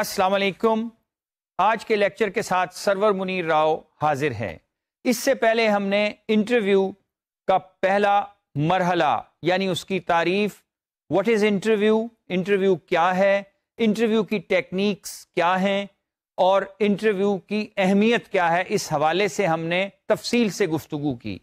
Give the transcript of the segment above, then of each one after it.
السلام علیکم۔ آج کے لیکچر کے ساتھ سرور منیر راؤ حاضر ہے۔ اس سے پہلے ہم نے انٹرویو کا پہلا مرحلہ یعنی اس کی تعریف، واٹ از انٹرویو، انٹرویو کیا ہے، انٹرویو کی ٹیکنیکس کیا ہیں اور انٹرویو کی اہمیت کیا ہے، اس حوالے سے ہم نے تفصیل سے گفتگو کی۔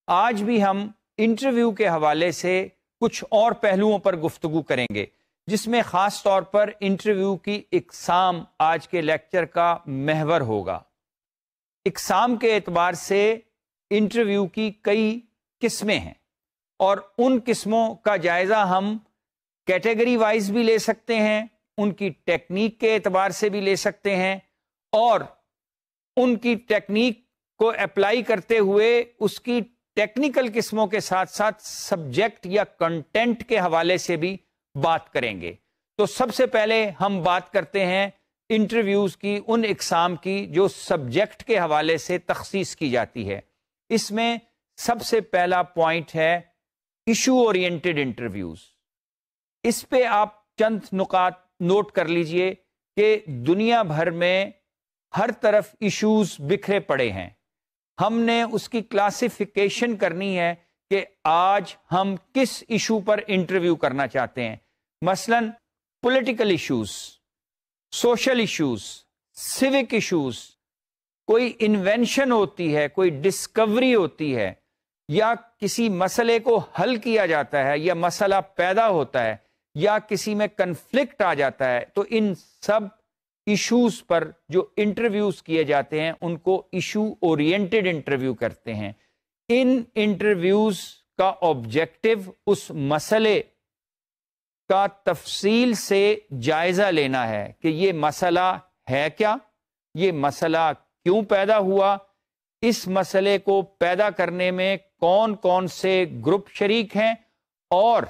آج بھی ہم انٹرویو کے حوالے سے کچھ اور پہلوؤں پر گفتگو کریں گے، جس میں خاص طور پر انٹرویو کی اقسام آج کے لیکچر کا محور ہوگا۔ اقسام کے اعتبار سے انٹرویو کی کئی قسمیں ہیں اور ان قسموں کا جائزہ ہم کیٹیگری وائز بھی لے سکتے ہیں، ان کی ٹیکنیک کے اعتبار سے بھی لے سکتے ہیں اور ان کی ٹیکنیک کو اپلائی کرتے ہوئے اس کی ٹیکنیکل قسموں کے ساتھ ساتھ سبجیکٹ یا کنٹینٹ کے حوالے سے بھی بات کریں گے۔ تو سب سے پہلے ہم بات کرتے ہیں انٹرویوز کی ان اقسام کی جو سبجیکٹ کے حوالے سے تخصیص کی جاتی ہے۔ اس میں سب سے پہلا پوائنٹ ہے ایشو اورینٹڈ انٹرویوز۔ اس پہ آپ چند نکات نوٹ کر لیجئے کہ دنیا بھر میں ہر طرف ایشوز بکھرے پڑے ہیں۔ ہم نے اس کی کلاسیفیکیشن کرنی ہے کہ آج ہم کس ایشو پر انٹرویو کرنا چاہتے ہیں۔ مثلا political issues, social issues, civic issues, کوئی انوینشن ہوتی ہے، کوئی ڈسکوری ہوتی ہے، یا کسی مسئلے کو حل کیا جاتا ہے، یا مسئلہ پیدا ہوتا ہے، یا کسی میں کنفلکٹ آ جاتا ہے، تو ان سب ایشوز پر جو انٹرویوز کیے جاتے ہیں ان کو ایشو اورینٹڈ انٹرویو کرتے ہیں۔ ان انٹرویوز کا آبجیکٹو اس مسئلے کا تفصیل سے جائزہ لینا ہے کہ یہ مسئلہ ہے کیا، یہ مسئلہ کیوں پیدا ہوا، اس مسئلے کو پیدا کرنے میں کون کون سے گروپ شریک ہیں اور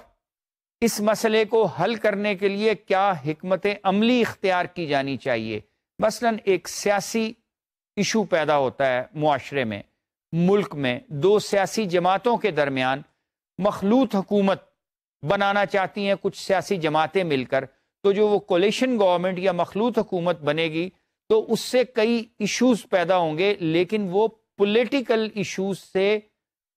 اس مسئلے کو حل کرنے کے لیے کیا حکمت عملی اختیار کی جانی چاہیے۔ مثلا ایک سیاسی ایشو پیدا ہوتا ہے معاشرے میں، ملک میں دو سیاسی جماعتوں کے درمیان مخلوط حکومت بنانا چاہتی ہیں کچھ سیاسی جماعتیں مل کر، تو جو وہ کولیشن گورنمنٹ یا مخلوط حکومت بنے گی تو اس سے کئی ایشوز پیدا ہوں گے، لیکن وہ پولیٹیکل ایشوز سے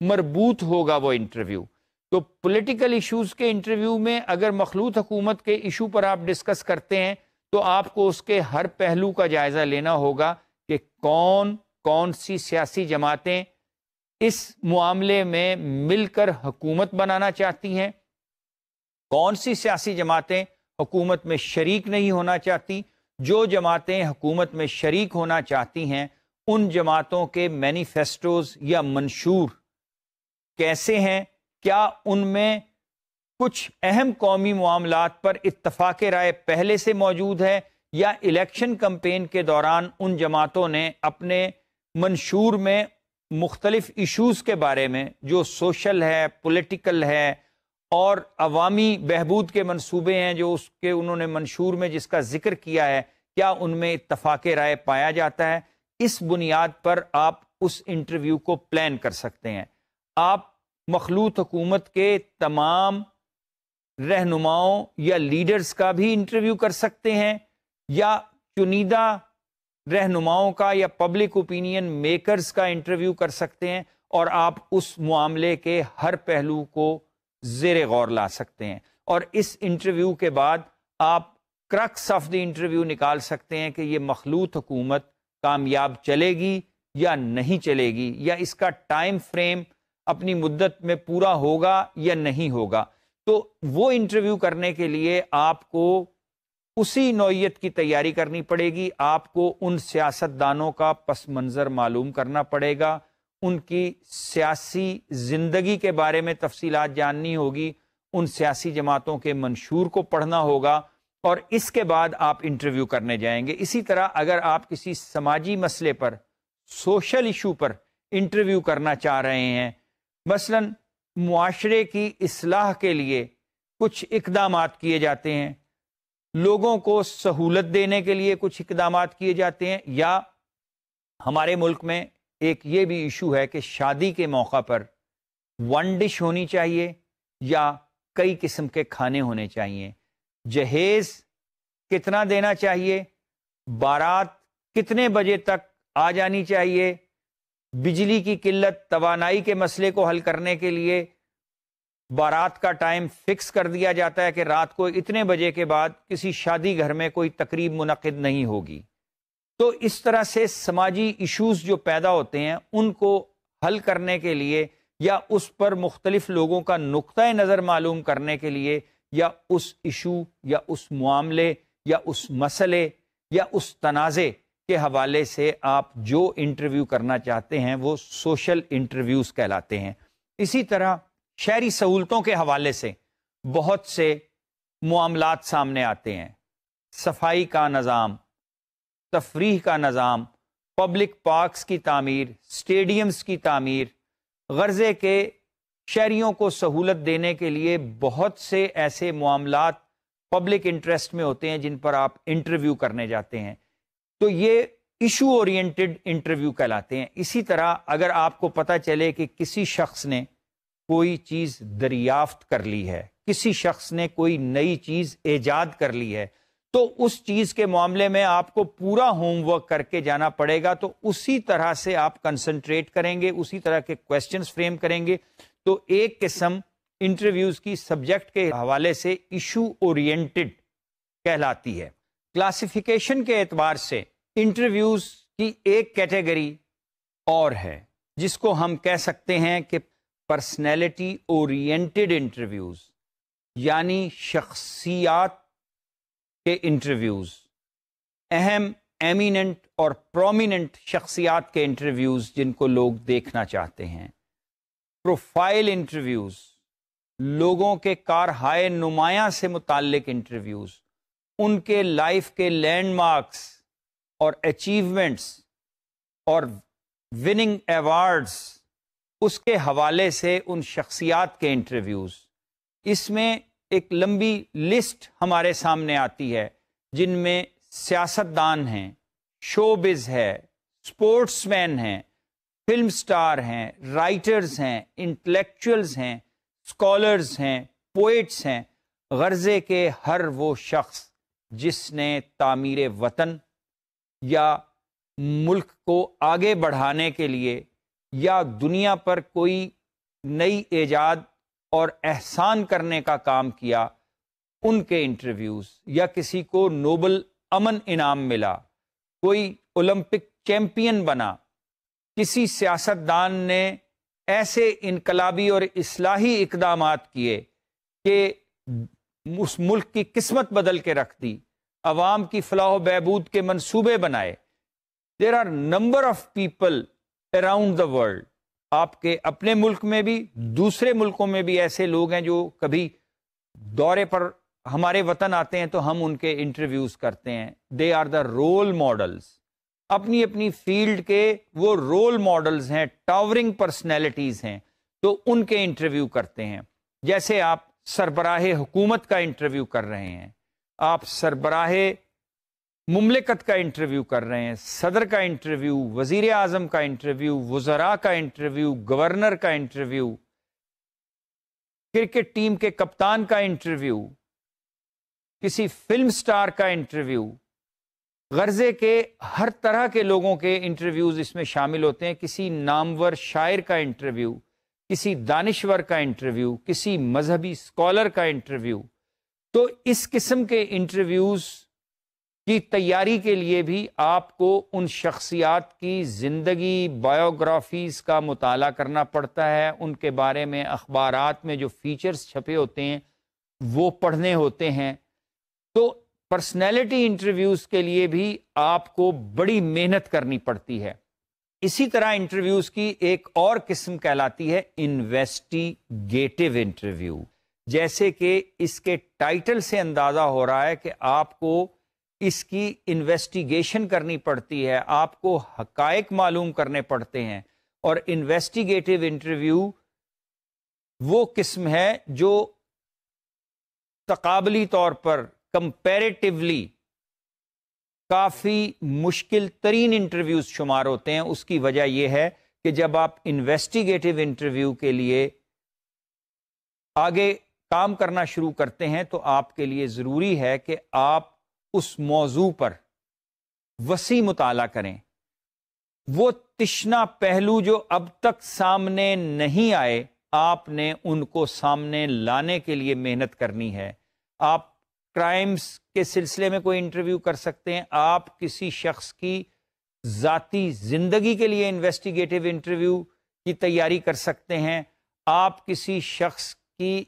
مربوط ہوگا وہ انٹرویو۔ تو پولیٹیکل ایشوز کے انٹرویو میں اگر مخلوط حکومت کے ایشو پر آپ ڈسکس کرتے ہیں تو آپ کو اس کے ہر پہلو کا جائزہ لینا ہوگا کہ کون کون سی سیاسی جماعتیں اس معاملے میں مل کر حکومت بنانا چاہتی ہیں، کون سی سیاسی جماعتیں حکومت میں شریک نہیں ہونا چاہتی۔ جو جماعتیں حکومت میں شریک ہونا چاہتی ہیں ان جماعتوں کے مینیفیسٹوز یا منشور کیسے ہیں، کیا ان میں کچھ اہم قومی معاملات پر اتفاق رائے پہلے سے موجود ہے، یا الیکشن کمپین کے دوران ان جماعتوں نے اپنے منشور میں مختلف ایشوز کے بارے میں جو سوشل ہے، پولیٹیکل ہے اور عوامی بہبود کے منصوبے ہیں جو اس کے انہوں نے منشور میں جس کا ذکر کیا ہے، کیا ان میں اتفاق رائے پایا جاتا ہے۔ اس بنیاد پر آپ اس انٹرویو کو پلان کر سکتے ہیں۔ آپ مخلوط حکومت کے تمام رہنماؤں یا لیڈرز کا بھی انٹرویو کر سکتے ہیں، یا چنیدہ رہنماؤں کا یا پبلک اوپینین میکرز کا انٹرویو کر سکتے ہیں، اور آپ اس معاملے کے ہر پہلو کو زیر غور لا سکتے ہیں۔ اور اس انٹرویو کے بعد آپ کرکس آف دی انٹرویو نکال سکتے ہیں کہ یہ مخلوط حکومت کامیاب چلے گی یا نہیں چلے گی، یا اس کا ٹائم فریم اپنی مدت میں پورا ہوگا یا نہیں ہوگا۔ تو وہ انٹرویو کرنے کے لیے آپ کو اسی نوعیت کی تیاری کرنی پڑے گی۔ آپ کو ان سیاست دانوں کا پس منظر معلوم کرنا پڑے گا، ان کی سیاسی زندگی کے بارے میں تفصیلات جاننی ہوگی، ان سیاسی جماعتوں کے منشور کو پڑھنا ہوگا، اور اس کے بعد آپ انٹرویو کرنے جائیں گے۔ اسی طرح اگر آپ کسی سماجی مسئلے پر، سوشل ایشو پر انٹرویو کرنا چاہ رہے ہیں، مثلا معاشرے کی اصلاح کے لیے کچھ اقدامات کیے جاتے ہیں، لوگوں کو سہولت دینے کے لیے کچھ اقدامات کیے جاتے ہیں، یا ہمارے ملک میں ایک یہ بھی ایشو ہے کہ شادی کے موقع پر ون ڈش ہونی چاہیے یا کئی قسم کے کھانے ہونے چاہیے، جہیز کتنا دینا چاہیے، بارات کتنے بجے تک آ جانی چاہیے، بجلی کی قلت، توانائی کے مسئلے کو حل کرنے کے لیے بارات کا ٹائم فکس کر دیا جاتا ہے کہ رات کو اتنے بجے کے بعد کسی شادی گھر میں کوئی تقریب منعقد نہیں ہوگی۔ تو اس طرح سے سماجی ایشوز جو پیدا ہوتے ہیں ان کو حل کرنے کے لیے یا اس پر مختلف لوگوں کا نقطہ نظر معلوم کرنے کے لیے یا اس ایشو یا اس معاملے یا اس مسئلے یا اس تنازع کے حوالے سے آپ جو انٹرویو کرنا چاہتے ہیں وہ سوشل انٹرویوز کہلاتے ہیں۔ اسی طرح شہری سہولتوں کے حوالے سے بہت سے معاملات سامنے آتے ہیں، صفائی کا نظام، تفریح کا نظام، پبلک پارکس کی تعمیر، سٹیڈیمز کی تعمیر، غرضے کے شہریوں کو سہولت دینے کے لیے بہت سے ایسے معاملات پبلک انٹرسٹ میں ہوتے ہیں جن پر آپ انٹرویو کرنے جاتے ہیں، تو یہ ایشو اورینٹڈ انٹرویو کہلاتے ہیں۔ اسی طرح اگر آپ کو پتہ چلے کہ کسی شخص نے کوئی چیز دریافت کر لی ہے، کسی شخص نے کوئی نئی چیز ایجاد کر لی ہے، تو اس چیز کے معاملے میں آپ کو پورا ہوم ورک کر کے جانا پڑے گا، تو اسی طرح سے آپ کنسنٹریٹ کریں گے، اسی طرح کے کویسچنز فریم کریں گے۔ تو ایک قسم انٹرویوز کی سبجیکٹ کے حوالے سے ایشو اورینٹڈ کہلاتی ہے۔ کلاسیفیکیشن کے اعتبار سے انٹرویوز کی ایک کیٹیگری اور ہے جس کو ہم کہہ سکتے ہیں کہ پرسنالٹی اورینٹڈ انٹرویوز، یعنی شخصیات کے انٹرویوز، اہم، ایمیننٹ اور پرومیننٹ شخصیات کے انٹرویوز جن کو لوگ دیکھنا چاہتے ہیں۔ پروفائل انٹرویوز، لوگوں کے کارہائے نمایاں سے متعلق انٹرویوز، ان کے لائف کے لینڈ مارکس اور اچیومنٹس اور وننگ ایوارڈز، اس کے حوالے سے ان شخصیات کے انٹرویوز۔ اس میں ایک لمبی لسٹ ہمارے سامنے آتی ہے جن میں سیاستدان ہیں، شوبز ہے، سپورٹس مین ہیں، فلم سٹار ہیں، رائٹرز ہیں، انٹلیکچوئلز ہیں، اسکالرز ہیں، پوئٹس ہیں، غرضے کے ہر وہ شخص جس نے تعمیر وطن یا ملک کو آگے بڑھانے کے لیے یا دنیا پر کوئی نئی ایجاد اور احسان کرنے کا کام کیا، ان کے انٹرویوز، یا کسی کو نوبل امن انعام ملا، کوئی اولمپک چیمپئن بنا، کسی سیاستدان نے ایسے انقلابی اور اصلاحی اقدامات کیے کہ اس ملک کی قسمت بدل کے رکھ دی، عوام کی فلاح و بہبود کے منصوبے بنائے۔ There are number of people around the world، آپ کے اپنے ملک میں بھی، دوسرے ملکوں میں بھی ایسے لوگ ہیں جو کبھی دورے پر ہمارے وطن آتے ہیں تو ہم ان کے انٹرویوز کرتے ہیں۔ They are the role models، اپنی اپنی فیلڈ کے وہ رول ماڈلز ہیں، ٹاورنگ پرسنالٹیز ہیں، تو ان کے انٹرویو کرتے ہیں۔ جیسے آپ سربراہ حکومت کا انٹرویو کر رہے ہیں، آپ سربراہ مملکت کا انٹرویو کر رہے ہیں، صدر کا انٹرویو، وزیر اعظم کا انٹرویو، وزراء کا انٹرویو، گورنر کا انٹرویو، کرکٹ ٹیم کے کپتان کا انٹرویو، کسی فلم سٹار کا انٹرویو، غرضے کے ہر طرح کے لوگوں کے انٹرویوز اس میں شامل ہوتے ہیں۔ کسی نامور شاعر کا انٹرویو، کسی دانشور کا انٹرویو، کسی مذہبی اسکالر کا انٹرویو۔ تو اس قسم کے انٹرویوز کی تیاری کے لیے بھی آپ کو ان شخصیات کی زندگی، بایوگرافیز کا مطالعہ کرنا پڑتا ہے، ان کے بارے میں اخبارات میں جو فیچرز چھپے ہوتے ہیں وہ پڑھنے ہوتے ہیں۔ تو پرسنالٹی انٹرویوز کے لیے بھی آپ کو بڑی محنت کرنی پڑتی ہے۔ اسی طرح انٹرویوز کی ایک اور قسم کہلاتی ہے انویسٹیگیٹو انٹرویو، جیسے کہ اس کے ٹائٹل سے اندازہ ہو رہا ہے کہ آپ کو اس کی انویسٹیگیشن کرنی پڑتی ہے، آپ کو حقائق معلوم کرنے پڑتے ہیں۔ اور انویسٹیگیٹو انٹرویو وہ قسم ہے جو تقابلی طور پر، کمپیریٹیولی کافی مشکل ترین انٹرویوز شمار ہوتے ہیں۔ اس کی وجہ یہ ہے کہ جب آپ انویسٹیگیٹو انٹرویو کے لیے آگے کام کرنا شروع کرتے ہیں تو آپ کے لیے ضروری ہے کہ آپ اس موضوع پر وسیع مطالعہ کریں. وہ تشنا پہلو جو اب تک سامنے نہیں آئے، آپ نے ان کو سامنے لانے کے لیے محنت کرنی ہے. آپ کرائمز کے سلسلے میں کوئی انٹرویو کر سکتے ہیں، آپ کسی شخص کی ذاتی زندگی کے لیے انویسٹیگیٹو انٹرویو کی تیاری کر سکتے ہیں، آپ کسی شخص کی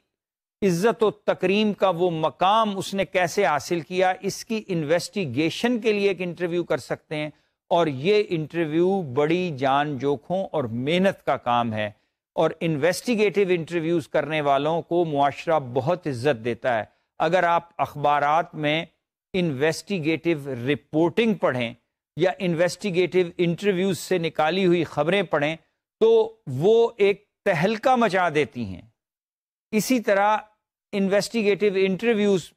عزت و تکریم کا وہ مقام اس نے کیسے حاصل کیا، اس کی انویسٹیگیشن کے لیے ایک انٹرویو کر سکتے ہیں. اور یہ انٹرویو بڑی جان جوکھوں اور محنت کا کام ہے، اور انویسٹیگیٹو انٹرویوز کرنے والوں کو معاشرہ بہت عزت دیتا ہے. اگر آپ اخبارات میں انویسٹیگیٹو رپورٹنگ پڑھیں یا انویسٹیگیٹو انٹرویوز سے نکالی ہوئی خبریں پڑھیں تو وہ ایک تہلکہ مچا دیتی ہیں. اسی طرح انویسٹیگیٹو انٹرویوز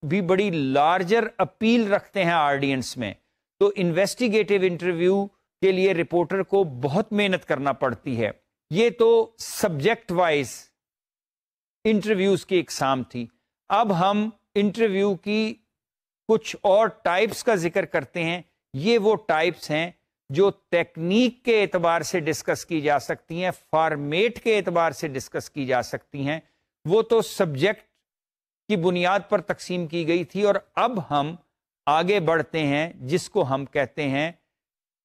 بھی بڑی لارجر اپیل رکھتے ہیں آڈینس میں. تو انویسٹیگیٹو انٹرویو کے لیے رپورٹر کو بہت محنت کرنا پڑتی ہے. یہ تو سبجیکٹ وائز انٹرویوز کی اقسام تھی. اب ہم انٹرویو کی کچھ اور ٹائپس کا ذکر کرتے ہیں. یہ وہ ٹائپس ہیں جو ٹیکنیک کے اعتبار سے ڈسکس کی جا سکتی ہیں، فارمیٹ کے اعتبار سے ڈسکس کی جا سکتی ہیں. وہ تو سبجیکٹ کی بنیاد پر تقسیم کی گئی تھی، اور اب ہم آگے بڑھتے ہیں جس کو ہم کہتے ہیں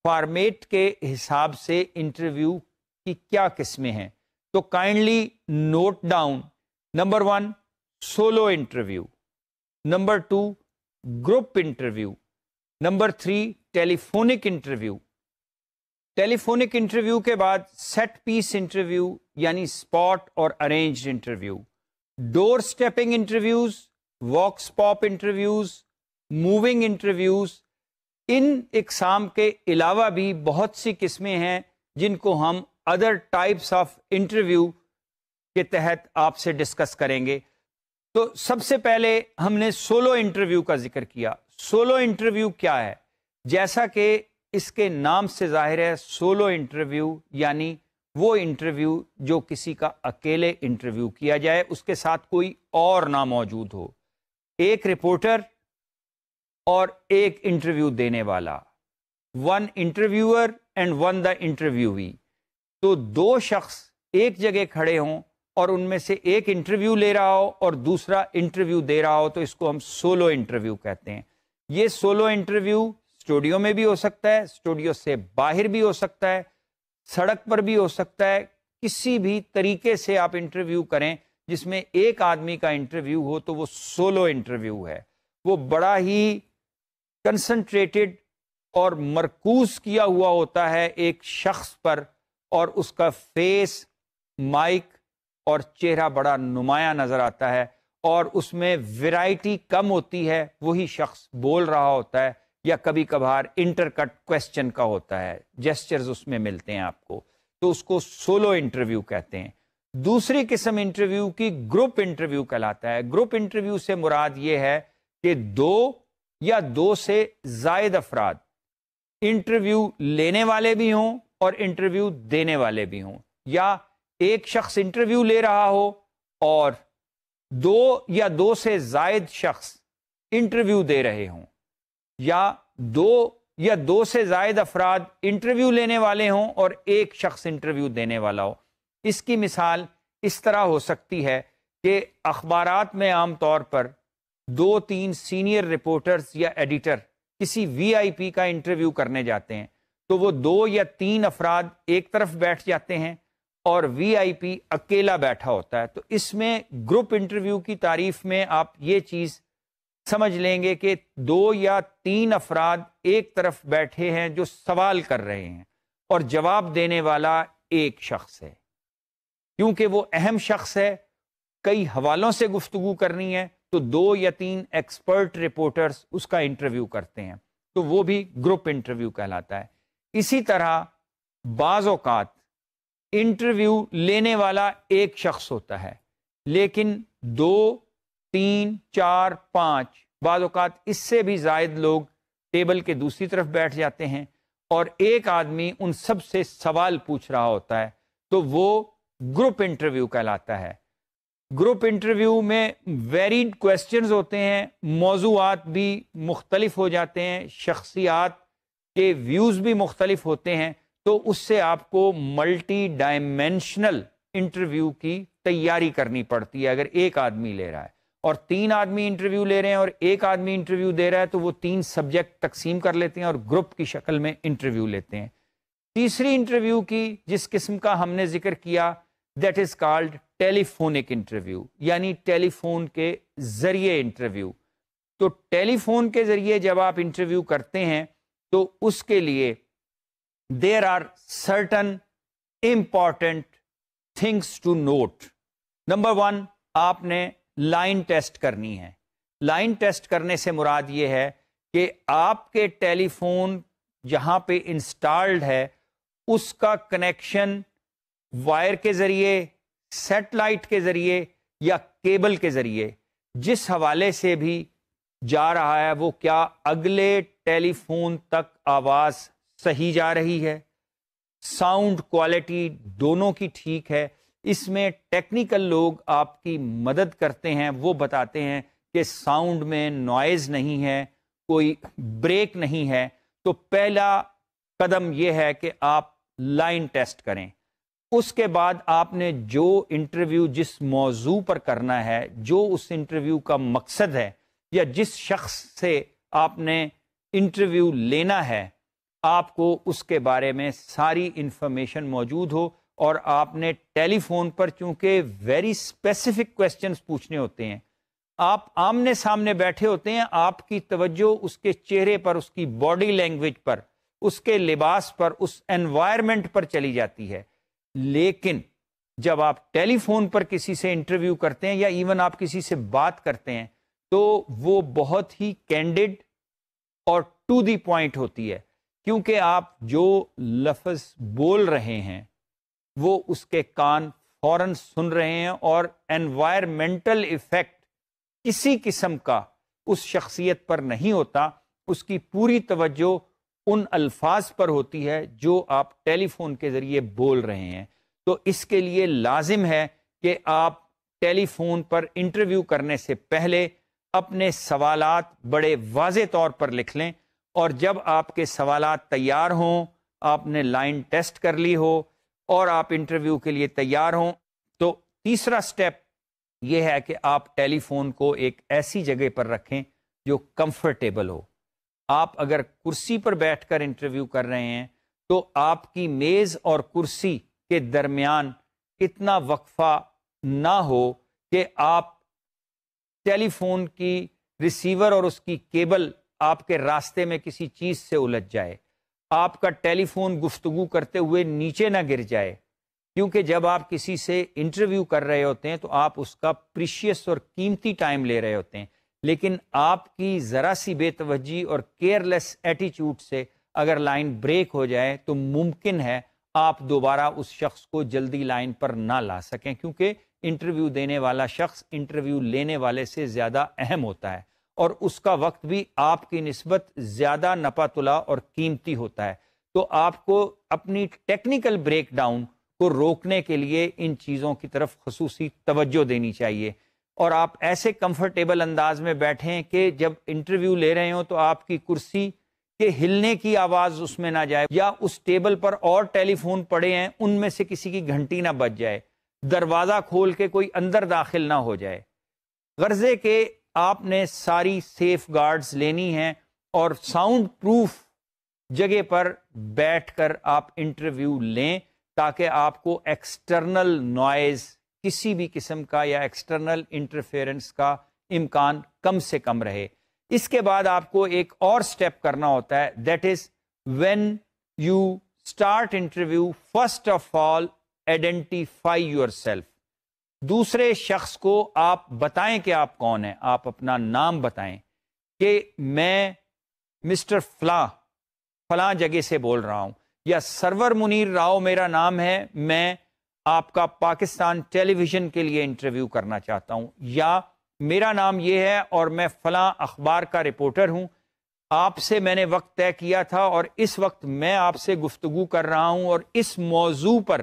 فارمیٹ کے حساب سے انٹرویو کی کیا قسمیں ہیں. تو kindly note down. Number 1 solo interview, number 2 group interview, number 3 telephonic interview. Telephonic interview کے بعد سیٹ پیس انٹرویو یعنی اسپاٹ اور arranged interview, door stepping interviews, vox pop interviews, moving interviews. ان اقسام کے علاوہ بھی بہت سی قسمیں ہیں جن کو ہم ادر ٹائپس آف انٹرویو کے تحت آپ سے ڈسکس کریں گے. تو سب سے پہلے ہم نے سولو انٹرویو کا ذکر کیا. سولو انٹرویو کیا ہے؟ جیسا کہ اس کے نام سے ظاہر ہے، سولو انٹرویو یعنی وہ انٹرویو جو کسی کا اکیلے انٹرویو کیا جائے، اس کے ساتھ کوئی اور نہ موجود ہو. ایک رپورٹر اور ایک انٹرویو دینے والا، ون انٹرویور اینڈ ون دا انٹرویوی. تو دو شخص ایک جگہ کھڑے ہوں اور ان میں سے ایک انٹرویو لے رہا ہو اور دوسرا انٹرویو دے رہا ہو، تو اس کو ہم سولو انٹرویو کہتے ہیں. یہ سولو انٹرویو اسٹوڈیو میں بھی ہو سکتا ہے، اسٹوڈیو سے باہر بھی ہو سکتا ہے، سڑک پر بھی ہو سکتا ہے. کسی بھی طریقے سے آپ انٹرویو کریں جس میں ایک آدمی کا انٹرویو ہو تو وہ سولو انٹرویو ہے. وہ بڑا ہی کنسنٹریٹڈ اور مرکوز کیا ہوا ہوتا ہے ایک شخص پر، اور اس کا فیس، مائک اور چہرہ بڑا نمایاں نظر آتا ہے، اور اس میں ویرائٹی کم ہوتی ہے. وہی شخص بول رہا ہوتا ہے یا کبھی کبھار انٹر کٹ کوسچن کا ہوتا ہے، جیسچرز اس میں ملتے ہیں آپ کو. تو اس کو سولو انٹرویو کہتے ہیں. دوسری قسم انٹرویو کی گروپ انٹرویو کہلاتا ہے. گروپ انٹرویو سے مراد یہ ہے کہ دو یا دو سے زائد افراد انٹرویو لینے والے بھی ہوں اور انٹرویو دینے والے بھی ہوں، یا ایک شخص انٹرویو لے رہا ہو اور دو یا دو سے زائد شخص انٹرویو دے رہے ہوں، یا دو یا دو سے زائد افراد انٹرویو لینے والے ہوں اور ایک شخص انٹرویو دینے والا ہو. اس کی مثال اس طرح ہو سکتی ہے کہ اخبارات میں عام طور پر 2-3 سینئر رپورٹرز یا ایڈیٹر کسی وی آئی پی کا انٹرویو کرنے جاتے ہیں، تو وہ 2 یا 3 افراد ایک طرف بیٹھ جاتے ہیں اور وی آئی پی اکیلا بیٹھا ہوتا ہے. تو اس میں گروپ انٹرویو کی تعریف میں آپ یہ چیز سمجھ لیں گے کہ 2 یا 3 افراد ایک طرف بیٹھے ہیں جو سوال کر رہے ہیں، اور جواب دینے والا ایک شخص ہے. کیونکہ وہ اہم شخص ہے، کئی حوالوں سے گفتگو کرنی ہے، تو 2 یا 3 ایکسپرٹ رپورٹرز اس کا انٹرویو کرتے ہیں. تو وہ بھی گروپ انٹرویو کہلاتا ہے. اسی طرح بعض اوقات انٹرویو لینے والا ایک شخص ہوتا ہے، لیکن 2 3 4 5 بعض اوقات اس سے بھی زائد لوگ ٹیبل کے دوسری طرف بیٹھ جاتے ہیں، اور ایک آدمی ان سب سے سوال پوچھ رہا ہوتا ہے. تو وہ گروپ انٹرویو کہلاتا ہے. گروپ انٹرویو میں ویریڈ کویسچنز ہوتے ہیں، موضوعات بھی مختلف ہو جاتے ہیں، شخصیات کے ویوز بھی مختلف ہوتے ہیں، تو اس سے آپ کو ملٹی ڈائمینشنل انٹرویو کی تیاری کرنی پڑتی ہے اگر ایک آدمی لے رہا ہے، اور 3 آدمی انٹرویو لے رہے ہیں اور ایک آدمی انٹرویو دے رہا ہے تو وہ 3 سبجیکٹ تقسیم کر لیتے ہیں اور گروپ کی شکل میں انٹرویو لیتے ہیں۔ تیسری انٹرویو کی جس قسم کا ہم نے ذکر کیا، that is called telephonic interview, یعنی ٹیلی فون کے ذریعے انٹرویو۔ تو ٹیلی فون کے ذریعے جب آپ انٹرویو کرتے ہیں تو اس کے لیے there are certain important things to note. Number 1، آپ نے لائن ٹیسٹ کرنی ہے۔ لائن ٹیسٹ کرنے سے مراد یہ ہے کہ آپ کے ٹیلی فون جہاں پہ انسٹالڈ ہے اس کا کنیکشن وائر کے ذریعے، سیٹلائٹ کے ذریعے یا کیبل کے ذریعے جس حوالے سے بھی جا رہا ہے وہ کیا اگلے ٹیلی فون تک آواز صحیح جا رہی ہے، ساؤنڈ کوالٹی دونوں کی ٹھیک ہے۔ اس میں ٹیکنیکل لوگ آپ کی مدد کرتے ہیں، وہ بتاتے ہیں کہ ساؤنڈ میں نوائز نہیں ہے، کوئی بریک نہیں ہے۔ تو پہلا قدم یہ ہے کہ آپ لائن ٹیسٹ کریں۔ اس کے بعد آپ نے جو انٹرویو جس موضوع پر کرنا ہے، جو اس انٹرویو کا مقصد ہے یا جس شخص سے آپ نے انٹرویو لینا ہے، آپ کو اس کے بارے میں ساری انفارمیشن موجود ہو، اور آپ نے ٹیلی فون پر چونکہ ویری اسپیسیفک کویسچنز پوچھنے ہوتے ہیں، آپ آمنے سامنے بیٹھے ہوتے ہیں، آپ کی توجہ اس کے چہرے پر، اس کی باڈی لینگویج پر، اس کے لباس پر، اس انوائرمنٹ پر چلی جاتی ہے۔ لیکن جب آپ ٹیلی فون پر کسی سے انٹرویو کرتے ہیں یا ایون آپ کسی سے بات کرتے ہیں تو وہ بہت ہی کینڈڈ اور ٹو دی پوائنٹ ہوتی ہے، کیونکہ آپ جو لفظ بول رہے ہیں وہ اس کے کان فوراً سن رہے ہیں، اور انوائرمنٹل ایفیکٹ کسی قسم کا اس شخصیت پر نہیں ہوتا، اس کی پوری توجہ ان الفاظ پر ہوتی ہے جو آپ ٹیلی فون کے ذریعے بول رہے ہیں۔ تو اس کے لیے لازم ہے کہ آپ ٹیلی فون پر انٹرویو کرنے سے پہلے اپنے سوالات بڑے واضح طور پر لکھ لیں، اور جب آپ کے سوالات تیار ہوں، آپ نے لائن ٹیسٹ کر لی ہو اور آپ انٹرویو کے لیے تیار ہوں، تو تیسرا سٹیپ یہ ہے کہ آپ ٹیلی فون کو ایک ایسی جگہ پر رکھیں جو کمفرٹیبل ہو۔ آپ اگر کرسی پر بیٹھ کر انٹرویو کر رہے ہیں تو آپ کی میز اور کرسی کے درمیان اتنا وقفہ نہ ہو کہ آپ ٹیلی فون کی ریسیور اور اس کی کیبل آپ کے راستے میں کسی چیز سے الجھ جائے، آپ کا ٹیلی فون گفتگو کرتے ہوئے نیچے نہ گر جائے، کیونکہ جب آپ کسی سے انٹرویو کر رہے ہوتے ہیں تو آپ اس کا پریشیس اور قیمتی ٹائم لے رہے ہوتے ہیں، لیکن آپ کی ذرا سی بے توجہی اور کیئرلیس ایٹیچیوڈ سے اگر لائن بریک ہو جائے تو ممکن ہے آپ دوبارہ اس شخص کو جلدی لائن پر نہ لا سکیں، کیونکہ انٹرویو دینے والا شخص انٹرویو لینے والے سے زیادہ اہم ہوتا ہے، اور اس کا وقت بھی آپ کی نسبت زیادہ نپا تلا اور قیمتی ہوتا ہے۔ تو آپ کو اپنی ٹیکنیکل بریک ڈاؤن کو روکنے کے لیے ان چیزوں کی طرف خصوصی توجہ دینی چاہیے، اور آپ ایسے کمفرٹیبل انداز میں بیٹھیں کہ جب انٹرویو لے رہے ہوں تو آپ کی کرسی کے ہلنے کی آواز اس میں نہ جائے، یا اس ٹیبل پر اور ٹیلی فون پڑے ہیں ان میں سے کسی کی گھنٹی نہ بج جائے، دروازہ کھول کے کوئی اندر داخل نہ ہو جائے۔ غرضے کہ آپ نے ساری سیف گارڈز لینی ہیں، اور ساؤنڈ پروف جگہ پر بیٹھ کر آپ انٹرویو لیں تاکہ آپ کو ایکسٹرنل نوائز کسی بھی قسم کا یا ایکسٹرنل انٹرفیئرنس کا امکان کم سے کم رہے۔ اس کے بعد آپ کو ایک اور سٹیپ کرنا ہوتا ہے، that is when you start interview, first of all identify your self. دوسرے شخص کو آپ بتائیں کہ آپ کون ہیں، آپ اپنا نام بتائیں کہ میں مسٹر فلاں جگہ سے بول رہا ہوں، یا سرور منیر راؤ میرا نام ہے، میں آپ کا پاکستان ٹیلی ویژن کے لیے انٹرویو کرنا چاہتا ہوں، یا میرا نام یہ ہے اور میں فلاں اخبار کا رپورٹر ہوں، آپ سے میں نے وقت طے کیا تھا اور اس وقت میں آپ سے گفتگو کر رہا ہوں، اور اس موضوع پر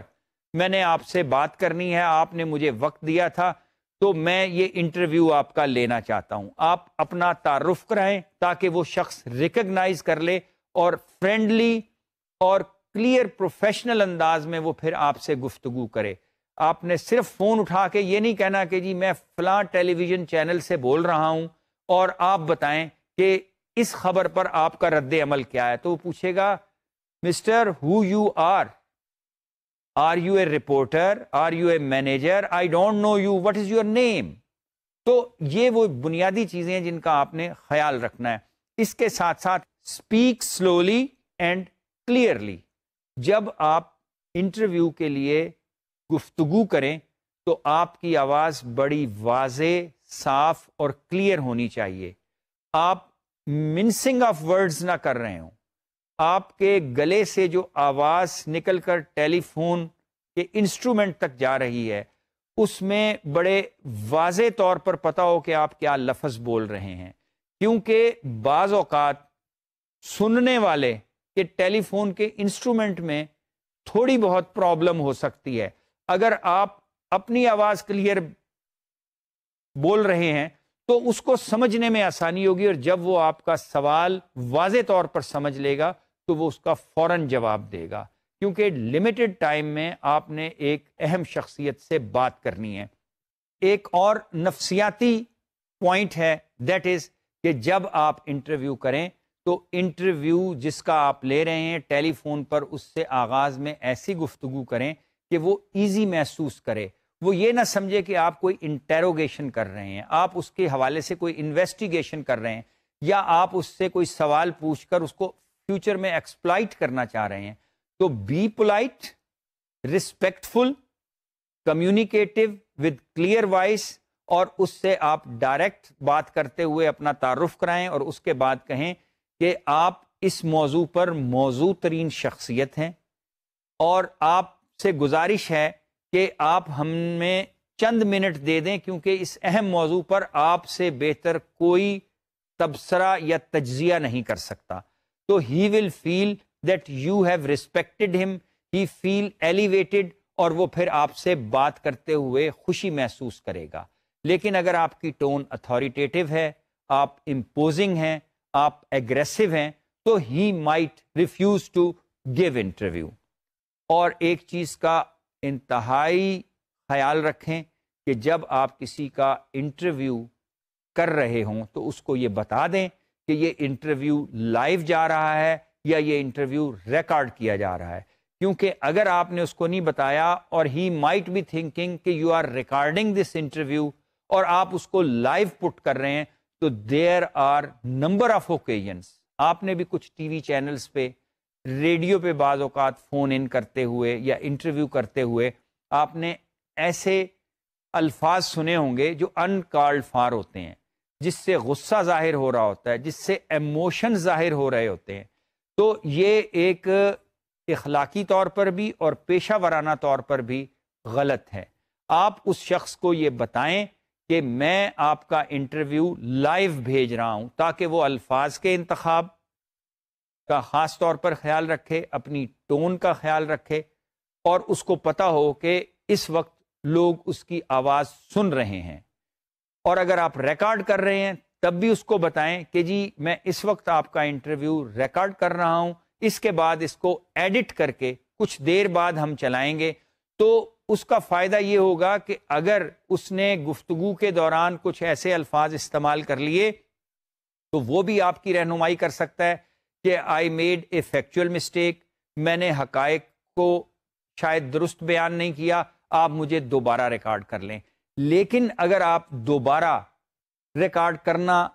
میں نے آپ سے بات کرنی ہے، آپ نے مجھے وقت دیا تھا۔ تو میں یہ انٹرویو آپ کا لینا چاہتا ہوں. آپ اپنا تعارف کرائیں تاکہ وہ شخص ریکگنائز کر لے اور فرینڈلی اور کلیئر پروفیشنل انداز میں وہ پھر آپ سے گفتگو کرے. آپ نے صرف فون اٹھا کے یہ نہیں کہنا کہ جی میں فلاں ٹیلی ویژن چینل سے بول رہا ہوں اور آپ بتائیں کہ اس خبر پر آپ کا رد عمل کیا ہے. تو وہ پوچھے گا mister who you are you a reporter, are you a manager, I don't know you, what is your name. تو یہ وہ بنیادی چیزیں ہیں جن کا آپ نے خیال رکھنا ہے. اس کے ساتھ ساتھ اسپیک سلولی اینڈ کلیئرلی. جب آپ انٹرویو کے لیے گفتگو کریں تو آپ کی آواز بڑی واضح, صاف اور کلیئر ہونی چاہیے. آپ منسنگ آف ورڈز نہ کر رہے ہوں. آپ کے گلے سے جو آواز نکل کر ٹیلی فون کے انسٹرومنٹ تک جا رہی ہے اس میں بڑے واضح طور پر پتہ ہو کہ آپ کیا لفظ بول رہے ہیں. کیونکہ بعض اوقات سننے والے کے ٹیلی فون کے انسٹرومنٹ میں تھوڑی بہت پرابلم ہو سکتی ہے. اگر آپ اپنی آواز کلیئر بول رہے ہیں تو اس کو سمجھنے میں آسانی ہوگی, اور جب وہ آپ کا سوال واضح طور پر سمجھ لے گا تو وہ اس کا فوراً جواب دے گا. کیونکہ لمیٹڈ ٹائم میں آپ نے ایک اہم شخصیت سے بات کرنی ہے. ایک اور نفسیاتی پوائنٹ ہے, دیٹ از کہ جب آپ انٹرویو کریں تو انٹرویو جس کا آپ لے رہے ہیں ٹیلی فون پر, اس سے آغاز میں ایسی گفتگو کریں کہ وہ ایزی محسوس کرے. وہ یہ نہ سمجھے کہ آپ کوئی انٹیروگیشن کر رہے ہیں, آپ اس کے حوالے سے کوئی انویسٹیگیشن کر رہے ہیں, یا آپ اس سے کوئی سوال پوچھ کر اس کو فیوچر میں ایکسپلائٹ کرنا چاہ رہے ہیں. تو be polite, respectful, communicative with clear voice, اور اس سے آپ ڈائریکٹ بات کرتے ہوئے اپنا تعارف کرائیں اور اس کے بعد کہیں کہ آپ اس موضوع پر موضوع ترین شخصیت ہیں اور آپ سے گزارش ہے کہ آپ ہمیں چند منٹ دے دیں, کیونکہ اس اہم موضوع پر آپ سے بہتر کوئی تبصرہ یا تجزیہ نہیں کر سکتا. تو he will feel that you have respected him, he feel elevated, اور وہ پھر آپ سے بات کرتے ہوئے خوشی محسوس کرے گا. لیکن اگر آپ کی ٹون اتھارٹیٹیو ہے, آپ امپوزنگ ہیں, آپ ایگریسو ہیں, تو he might refuse to give interview. اور ایک چیز کا انتہائی خیال رکھیں کہ جب آپ کسی کا انٹرویو کر رہے ہوں تو اس کو یہ بتا دیں کہ یہ انٹرویو لائیو جا رہا ہے یا یہ انٹرویو ریکارڈ کیا جا رہا ہے. کیونکہ اگر آپ نے اس کو نہیں بتایا اور ہی مائٹ بی تھنکنگ کہ you are recording this interview اور آپ اس کو لائیو پٹ کر رہے ہیں, تو there are number of occasions. آپ نے بھی کچھ ٹی وی چینلز پہ, ریڈیو پہ بعض اوقات فون ان کرتے ہوئے یا انٹرویو کرتے ہوئے آپ نے ایسے الفاظ سنے ہوں گے جو ان کالڈ فار ہوتے ہیں, جس سے غصہ ظاہر ہو رہا ہوتا ہے, جس سے ایموشن ظاہر ہو رہے ہوتے ہیں. تو یہ ایک اخلاقی طور پر بھی اور پیشہ ورانہ طور پر بھی غلط ہے. آپ اس شخص کو یہ بتائیں کہ میں آپ کا انٹرویو لائیو بھیج رہا ہوں, تاکہ وہ الفاظ کے انتخاب کا خاص طور پر خیال رکھے, اپنی ٹون کا خیال رکھے, اور اس کو پتہ ہو کہ اس وقت لوگ اس کی آواز سن رہے ہیں. اور اگر آپ ریکارڈ کر رہے ہیں تب بھی اس کو بتائیں کہ جی میں اس وقت آپ کا انٹرویو ریکارڈ کر رہا ہوں, اس کے بعد اس کو ایڈٹ کر کے کچھ دیر بعد ہم چلائیں گے. تو اس کا فائدہ یہ ہوگا کہ اگر اس نے گفتگو کے دوران کچھ ایسے الفاظ استعمال کر لیے تو وہ بھی آپ کی رہنمائی کر سکتا ہے کہ I made a factual mistake, میں نے حقائق کو شاید درست بیان نہیں کیا, آپ مجھے دوبارہ ریکارڈ کر لیں. لیکن اگر آپ دوبارہ ریکارڈ کرنا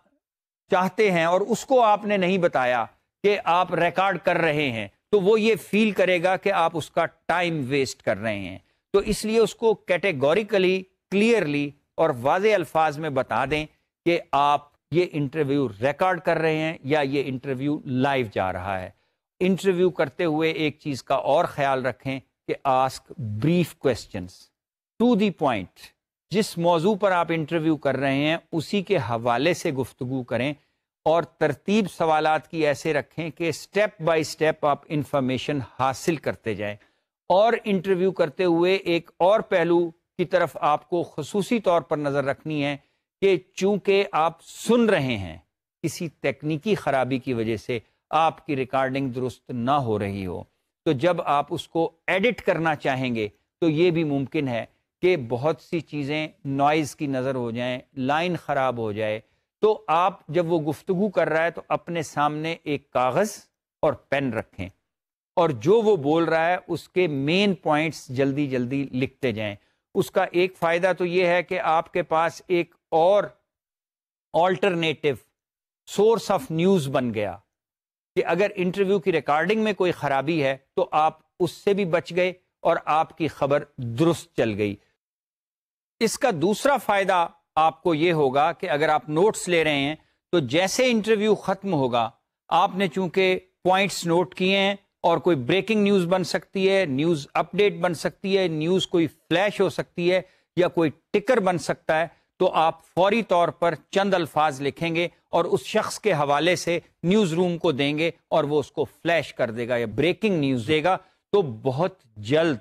چاہتے ہیں اور اس کو آپ نے نہیں بتایا کہ آپ ریکارڈ کر رہے ہیں, تو وہ یہ فیل کرے گا کہ آپ اس کا ٹائم ویسٹ کر رہے ہیں. تو اس لیے اس کو کیٹیگوریکلی, کلیئرلی اور واضح الفاظ میں بتا دیں کہ آپ یہ انٹرویو ریکارڈ کر رہے ہیں یا یہ انٹرویو لائیو جا رہا ہے. انٹرویو کرتے ہوئے ایک چیز کا اور خیال رکھیں کہ ask brief questions to the point. جس موضوع پر آپ انٹرویو کر رہے ہیں اسی کے حوالے سے گفتگو کریں, اور ترتیب سوالات کی ایسے رکھیں کہ سٹیپ بائی سٹیپ آپ انفارمیشن حاصل کرتے جائیں. اور انٹرویو کرتے ہوئے ایک اور پہلو کی طرف آپ کو خصوصی طور پر نظر رکھنی ہے کہ چونکہ آپ سن رہے ہیں، کسی تکنیکی خرابی کی وجہ سے آپ کی ریکارڈنگ درست نہ ہو رہی ہو، تو جب آپ اس کو ایڈٹ کرنا چاہیں گے تو یہ بھی ممکن ہے کہ بہت سی چیزیں نوائز کی نظر ہو جائیں، لائن خراب ہو جائے. تو آپ جب وہ گفتگو کر رہا ہے تو اپنے سامنے ایک کاغذ اور پین رکھیں، اور جو وہ بول رہا ہے اس کے مین پوائنٹس جلدی جلدی لکھتے جائیں. اس کا ایک فائدہ تو یہ ہے کہ آپ کے پاس ایک اور آلٹرنیٹو سورس آف نیوز بن گیا کہ اگر انٹرویو کی ریکارڈنگ میں کوئی خرابی ہے تو آپ اس سے بھی بچ گئے اور آپ کی خبر درست چل گئی. اس کا دوسرا فائدہ آپ کو یہ ہوگا کہ اگر آپ نوٹس لے رہے ہیں تو جیسے انٹرویو ختم ہوگا، آپ نے چونکہ پوائنٹس نوٹ کیے ہیں، اور کوئی بریکنگ نیوز بن سکتی ہے، نیوز اپ ڈیٹ بن سکتی ہے، نیوز کوئی فلیش ہو سکتی ہے، یا کوئی ٹکر بن سکتا ہے، تو آپ فوری طور پر چند الفاظ لکھیں گے اور اس شخص کے حوالے سے نیوز روم کو دیں گے اور وہ اس کو فلیش کر دے گا یا بریکنگ نیوز دے گا. تو بہت جلد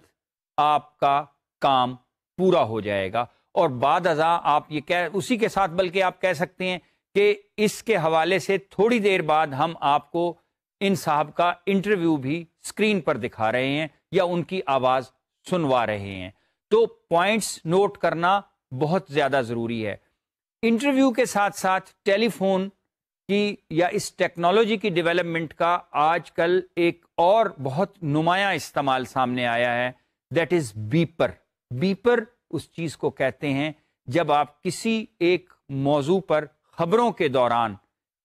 آپ کا کام پورا ہو جائے گا. اور بعد ازاں آپ یہ اسی کے ساتھ بلکہ آپ کہہ سکتے ہیں کہ اس کے حوالے سے تھوڑی دیر بعد ہم آپ کو ان صاحب کا انٹرویو بھی اسکرین پر دکھا رہے ہیں یا ان کی آواز سنوا رہے ہیں. تو پوائنٹس نوٹ کرنا بہت زیادہ ضروری ہے. انٹرویو کے ساتھ ساتھ ٹیلی فون کی یا اس ٹیکنالوجی کی ڈیولپمنٹ کا آج کل ایک اور بہت نمایاں استعمال سامنے آیا ہے، دیٹ از بیپر. بیپر اس چیز کو کہتے ہیں جب آپ کسی ایک موضوع پر خبروں کے دوران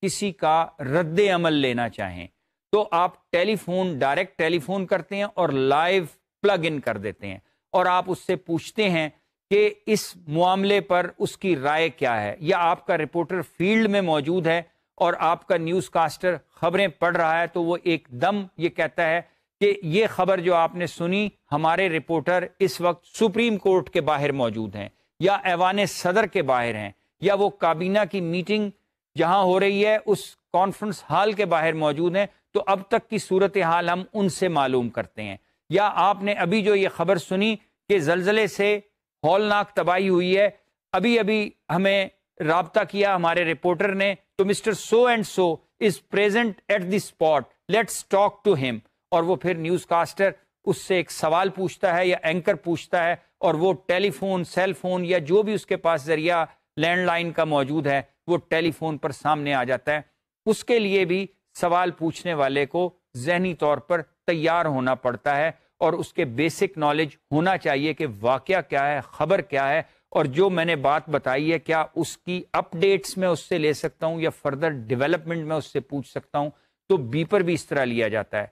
کسی کا رد عمل لینا چاہیں تو آپ ٹیلی فون ڈائریکٹ ٹیلی فون کرتے ہیں اور لائیو پلگ ان کر دیتے ہیں، اور آپ اس سے پوچھتے ہیں کہ اس معاملے پر اس کی رائے کیا ہے، یا آپ کا رپورٹر فیلڈ میں موجود ہے اور آپ کا نیوز کاسٹر خبریں پڑھ رہا ہے تو وہ ایک دم یہ کہتا ہے کہ یہ خبر جو آپ نے سنی، ہمارے رپورٹر اس وقت سپریم کورٹ کے باہر موجود ہیں یا ایوان صدر کے باہر ہیں، یا وہ کابینہ کی میٹنگ جہاں ہو رہی ہے اس کانفرنس ہال کے باہر موجود ہیں. تو اب تک کی صورتحال ہم ان سے معلوم کرتے ہیں. یا آپ نے ابھی جو یہ خبر سنی کہ زلزلے سے ہولناک تباہی ہوئی ہے، ابھی ابھی ہمیں رابطہ کیا ہمارے رپورٹر نے، تو Mr so and so is present at the spot, let's talk to him. اور وہ پھر نیوز کاسٹر اس سے ایک سوال پوچھتا ہے یا اینکر پوچھتا ہے، اور وہ ٹیلی فون، سیل فون یا جو بھی اس کے پاس ذریعہ لینڈ لائن کا موجود ہے وہ ٹیلی فون پر سامنے آ جاتا ہے. اس کے لیے بھی سوال پوچھنے والے کو ذہنی طور پر تیار ہونا پڑتا ہے، اور اس کے بیسک نالج ہونا چاہیے کہ واقعہ کیا ہے، خبر کیا ہے، اور جو میں نے بات بتائی ہے کیا اس کی اپ ڈیٹس میں اس سے لے سکتا ہوں یا فردر ڈیولپمنٹ میں اس سے پوچھ سکتا ہوں. تو بیپر بھی اس طرح لیا جاتا ہے.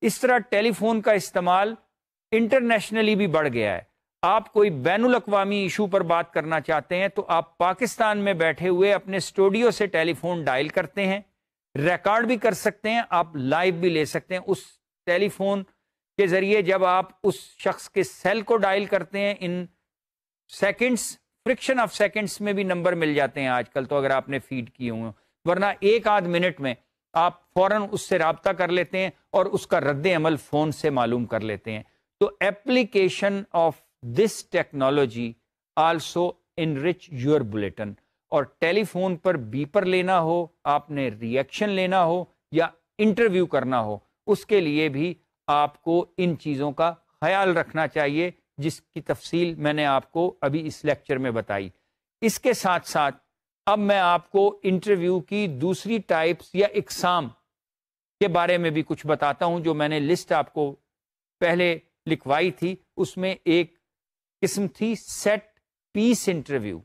اس طرح ٹیلی فون کا استعمال انٹرنیشنلی بھی بڑھ گیا ہے. آپ کوئی بین الاقوامی ایشو پر بات کرنا چاہتے ہیں تو آپ پاکستان میں بیٹھے ہوئے اپنے اسٹوڈیو سے ٹیلی فون ڈائل کرتے ہیں، ریکارڈ بھی کر سکتے ہیں، آپ لائیو بھی لے سکتے ہیں. اس ٹیلی فون کے ذریعے جب آپ اس شخص کے سیل کو ڈائل کرتے ہیں، ان سیکنڈز، فرکشن آف سیکنڈز میں بھی نمبر مل جاتے ہیں آج کل تو، اگر آپ نے فیڈ کیے ہوئے، ورنہ ایک آدھ منٹ میں آپ فوراً اس سے رابطہ کر لیتے ہیں اور اس کا رد عمل فون سے معلوم کر لیتے ہیں. تو application of this technology also enrich your bulletin. اور ٹیلی فون پر بیپر لینا ہو، آپ نے ریئیکشن لینا ہو یا انٹرویو کرنا ہو، اس کے لیے بھی آپ کو ان چیزوں کا خیال رکھنا چاہیے جس کی تفصیل میں نے آپ کو ابھی اس لیکچر میں بتائی. اس کے ساتھ ساتھ اب میں آپ کو انٹرویو کی دوسری ٹائپس یا اقسام کے بارے میں بھی کچھ بتاتا ہوں. جو میں نے لسٹ آپ کو پہلے لکھوائی تھی اس میں ایک قسم تھی set piece interview.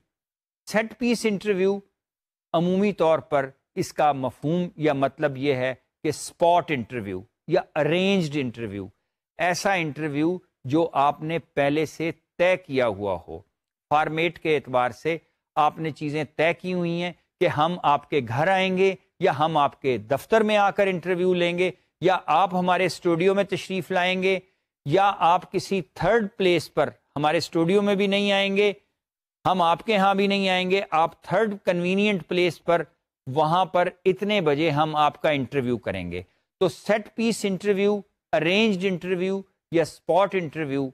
Set piece interview عمومی طور پر اس کا مفہوم یا مطلب یہ ہے کہ اسپاٹ انٹرویو یا ارینجڈ انٹرویو، ایسا انٹرویو جو آپ نے پہلے سے طے کیا ہوا ہو. فارمیٹ کے اعتبار سے آپ نے چیزیں طے کی ہوئی ہیں کہ ہم آپ کے گھر آئیں گے یا ہم آپ کے دفتر میں آ کر انٹرویو لیں گے یا آپ ہمارے اسٹوڈیو میں تشریف لائیں گے یا آپ کسی تھرڈ پلیس پر ہمارے اسٹوڈیو میں بھی نہیں آئیں گے، ہم آپ کے ہاں بھی نہیں آئیں گے، آپ تھرڈ کنوینئنٹ پلیس پر، وہاں پر اتنے بجے ہم آپ کا انٹرویو کریں گے. تو set piece interview, arranged interview یا اسپاٹ انٹرویو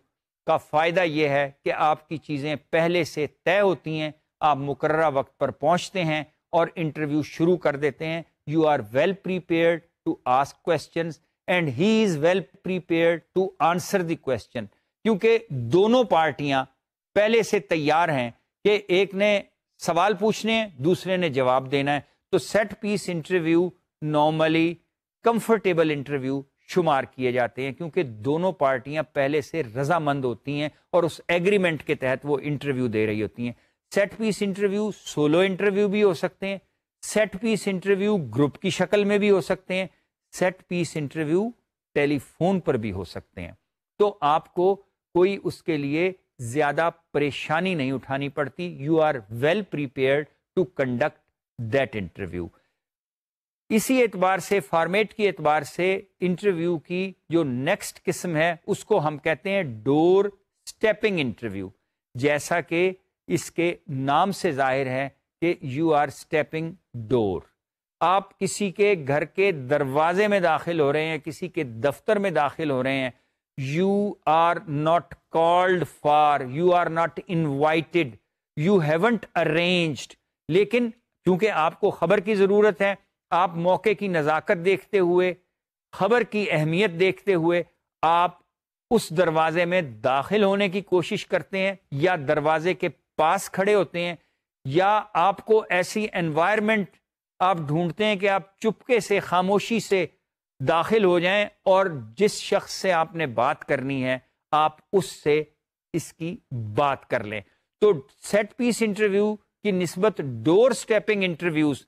کا فائدہ یہ ہے کہ آپ کی چیزیں پہلے سے طے ہوتی ہیں، آپ مقررہ وقت پر پہنچتے ہیں اور انٹرویو شروع کر دیتے ہیں. You are well prepared to ask questions and he is well prepared to answer the question, کیونکہ دونوں پارٹیاں پہلے سے تیار ہیں کہ ایک نے سوال پوچھنے ہیں، دوسرے نے جواب دینا ہے. تو set piece interview normally comfortable interview شمار کیے جاتے ہیں، کیونکہ دونوں پارٹیاں پہلے سے رضامند ہوتی ہیں اور اس ایگریمنٹ کے تحت وہ انٹرویو دے رہی ہوتی ہیں. Set piece interview solve interview بھی ہو سکتے ہیں، سیٹ پیس انٹرویو گروپ کی شکل میں بھی ہو سکتے ہیں، سیٹ پیس انٹرویو ٹیلی فون پر بھی ہو سکتے ہیں. تو آپ کو کوئی اس کے لیے زیادہ پریشانی نہیں اٹھانی پڑتی. You are well prepared to conduct that interview. اسی اعتبار سے، فارمیٹ کے اعتبار سے، انٹرویو کی جو نیکسٹ قسم ہے اس کو ہم کہتے ہیں ڈور سٹیپنگ انٹرویو. جیسا کہ اس کے نام سے ظاہر ہے کہ یو آر سٹیپنگ ڈور. آپ کسی کے گھر کے دروازے میں داخل ہو رہے ہیں، کسی کے دفتر میں داخل ہو رہے ہیں. You are not called for, you are not invited, you haven't arranged, لیکن چونکہ آپ کو خبر کی ضرورت ہے، آپ موقع کی نزاکت دیکھتے ہوئے، خبر کی اہمیت دیکھتے ہوئے آپ اس دروازے میں داخل ہونے کی کوشش کرتے ہیں، یا دروازے کے پاس کھڑے ہوتے ہیں، یا آپ کو ایسی انوائرمنٹ آپ ڈھونڈتے ہیں کہ آپ چپکے سے، خاموشی سے داخل ہو جائیں اور جس شخص سے آپ نے بات کرنی ہے آپ اس سے اس کی بات کر لیں. تو سیٹ پیس انٹرویو کی نسبت ڈور سٹیپنگ انٹرویوز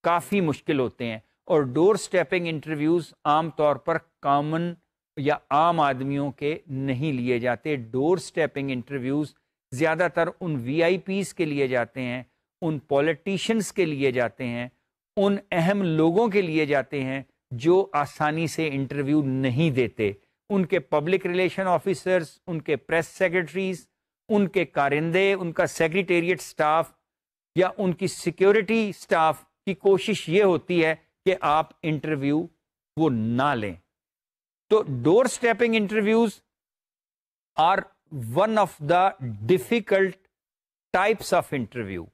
کافی مشکل ہوتے ہیں، اور ڈور سٹیپنگ انٹرویوز عام طور پر کامن یا عام آدمیوں کے نہیں لیے جاتے. ڈور سٹیپنگ انٹرویوز زیادہ تر ان وی آئی پیز کے لیے جاتے ہیں، ان پولیٹیشنز کے لیے جاتے ہیں، ان اہم لوگوں کے لیے جاتے ہیں جو آسانی سے انٹرویو نہیں دیتے. ان کے پبلک ریلیشن آفیسرز، ان کے پریس سیکرٹریز، ان کے کارندے، ان کا سیکریٹریٹ سٹاف یا ان کی سیکیورٹی سٹاف کی کوشش یہ ہوتی ہے کہ آپ انٹرویو وہ نہ لیں. تو door stepping interviews are one of the difficult types of interview.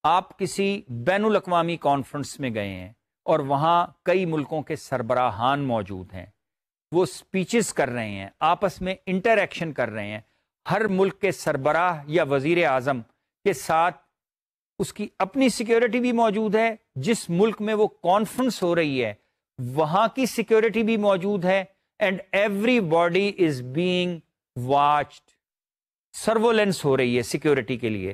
آپ کسی بین الاقوامی کانفرنس میں گئے ہیں اور وہاں کئی ملکوں کے سربراہان موجود ہیں، وہ سپیچز کر رہے ہیں، آپس میں انٹریکشن کر رہے ہیں. ہر ملک کے سربراہ یا وزیر اعظم کے ساتھ اس کی اپنی سیکیورٹی بھی موجود ہے، جس ملک میں وہ کانفرنس ہو رہی ہے وہاں کی سیکیورٹی بھی موجود ہے، and everybody is being watched. Surveillance ہو رہی ہے سیکیورٹی کے لیے.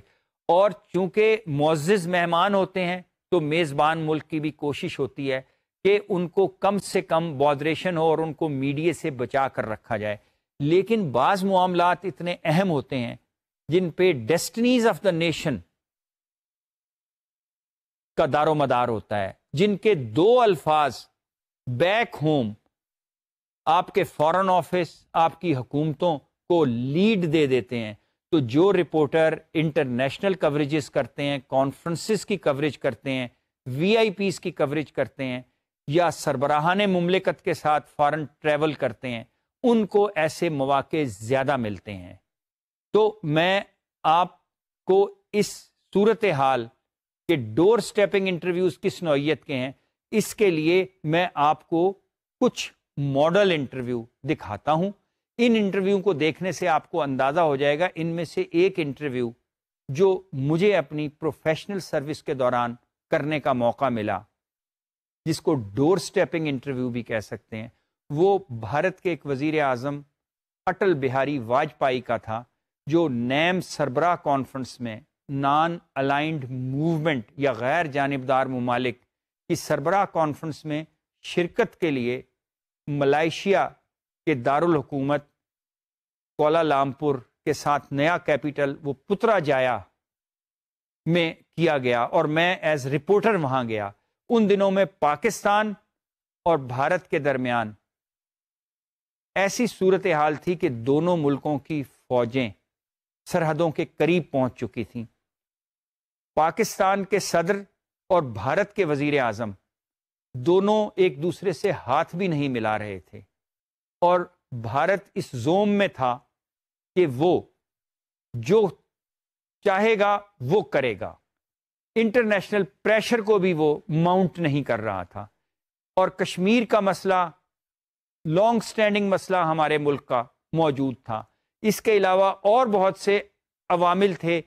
اور چونکہ معزز مہمان ہوتے ہیں تو میزبان ملک کی بھی کوشش ہوتی ہے کہ ان کو کم سے کم بودریشن ہو اور ان کو میڈیا سے بچا کر رکھا جائے. لیکن بعض معاملات اتنے اہم ہوتے ہیں جن پہ ڈیسٹنیز آف دا نیشن کا دار و مدار ہوتا ہے، جن کے دو الفاظ بیک ہوم آپ کے فارن آفس، آپ کی حکومتوں کو لیڈ دے دیتے ہیں. تو جو رپورٹر انٹرنیشنل کوریجز کرتے ہیں، کانفرنسز کی کوریج کرتے ہیں، وی آئی پیز کی کوریج کرتے ہیں، یا سربراہان مملکت کے ساتھ فارن ٹریول کرتے ہیں، ان کو ایسے مواقع زیادہ ملتے ہیں. تو میں آپ کو اس صورتحال کہ ڈور سٹیپنگ انٹرویوز کس نوعیت کے ہیں، اس کے لیے میں آپ کو کچھ ماڈل انٹرویو دکھاتا ہوں. ان انٹرویو کو دیکھنے سے آپ کو اندازہ ہو جائے گا. ان میں سے ایک انٹرویو جو مجھے اپنی پروفیشنل سروس کے دوران کرنے کا موقع ملا، جس کو ڈور سٹیپنگ انٹرویو بھی کہہ سکتے ہیں، وہ بھارت کے ایک وزیر اعظم اٹل بہاری واجپئی کا تھا، جو نیم سربراہ کانفرنس میں نان الائنڈ موومنٹ یا غیر جانبدار ممالک کی سربراہ کانفرنس میں شرکت کے لیے ملائیشیا کے دارالحکومت کوالالمپور کے ساتھ نیا کیپٹل وہ پترا جایا میں کیا گیا، اور میں ایز رپورٹر وہاں گیا. ان دنوں میں پاکستان اور بھارت کے درمیان ایسی صورتحال تھی کہ دونوں ملکوں کی فوجیں سرحدوں کے قریب پہنچ چکی تھیں. پاکستان کے صدر اور بھارت کے وزیر اعظم دونوں ایک دوسرے سے ہاتھ بھی نہیں ملا رہے تھے، اور بھارت اس زوم میں تھا کہ وہ جو چاہے گا وہ کرے گا. انٹرنیشنل پریشر کو بھی وہ ماؤنٹ نہیں کر رہا تھا. اور کشمیر کا مسئلہ لانگ سٹینڈنگ مسئلہ ہمارے ملک کا موجود تھا. اس کے علاوہ اور بہت سے عوامل تھے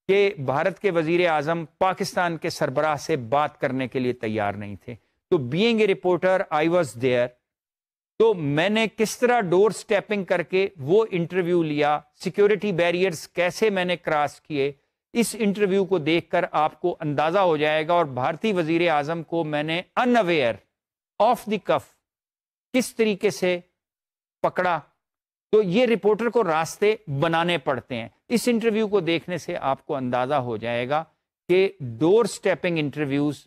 کہ بھارت کے وزیر اعظم پاکستان کے سربراہ سے بات کرنے کے لیے تیار نہیں تھے. تو being a reporter I was there. تو میں نے کس طرح ڈور سٹیپنگ کر کے وہ انٹرویو لیا, سیکیورٹی بیریئرز کیسے میں نے کراس کیے, اس انٹرویو کو دیکھ کر آپ کو اندازہ ہو جائے گا. اور بھارتی وزیر اعظم کو میں نے ان اویئر آف دی کف کس طریقے سے پکڑا. تو یہ رپورٹر کو راستے بنانے پڑتے ہیں. اس انٹرویو کو دیکھنے سے آپ کو اندازہ ہو جائے گا کہ ڈور سٹیپنگ انٹرویوز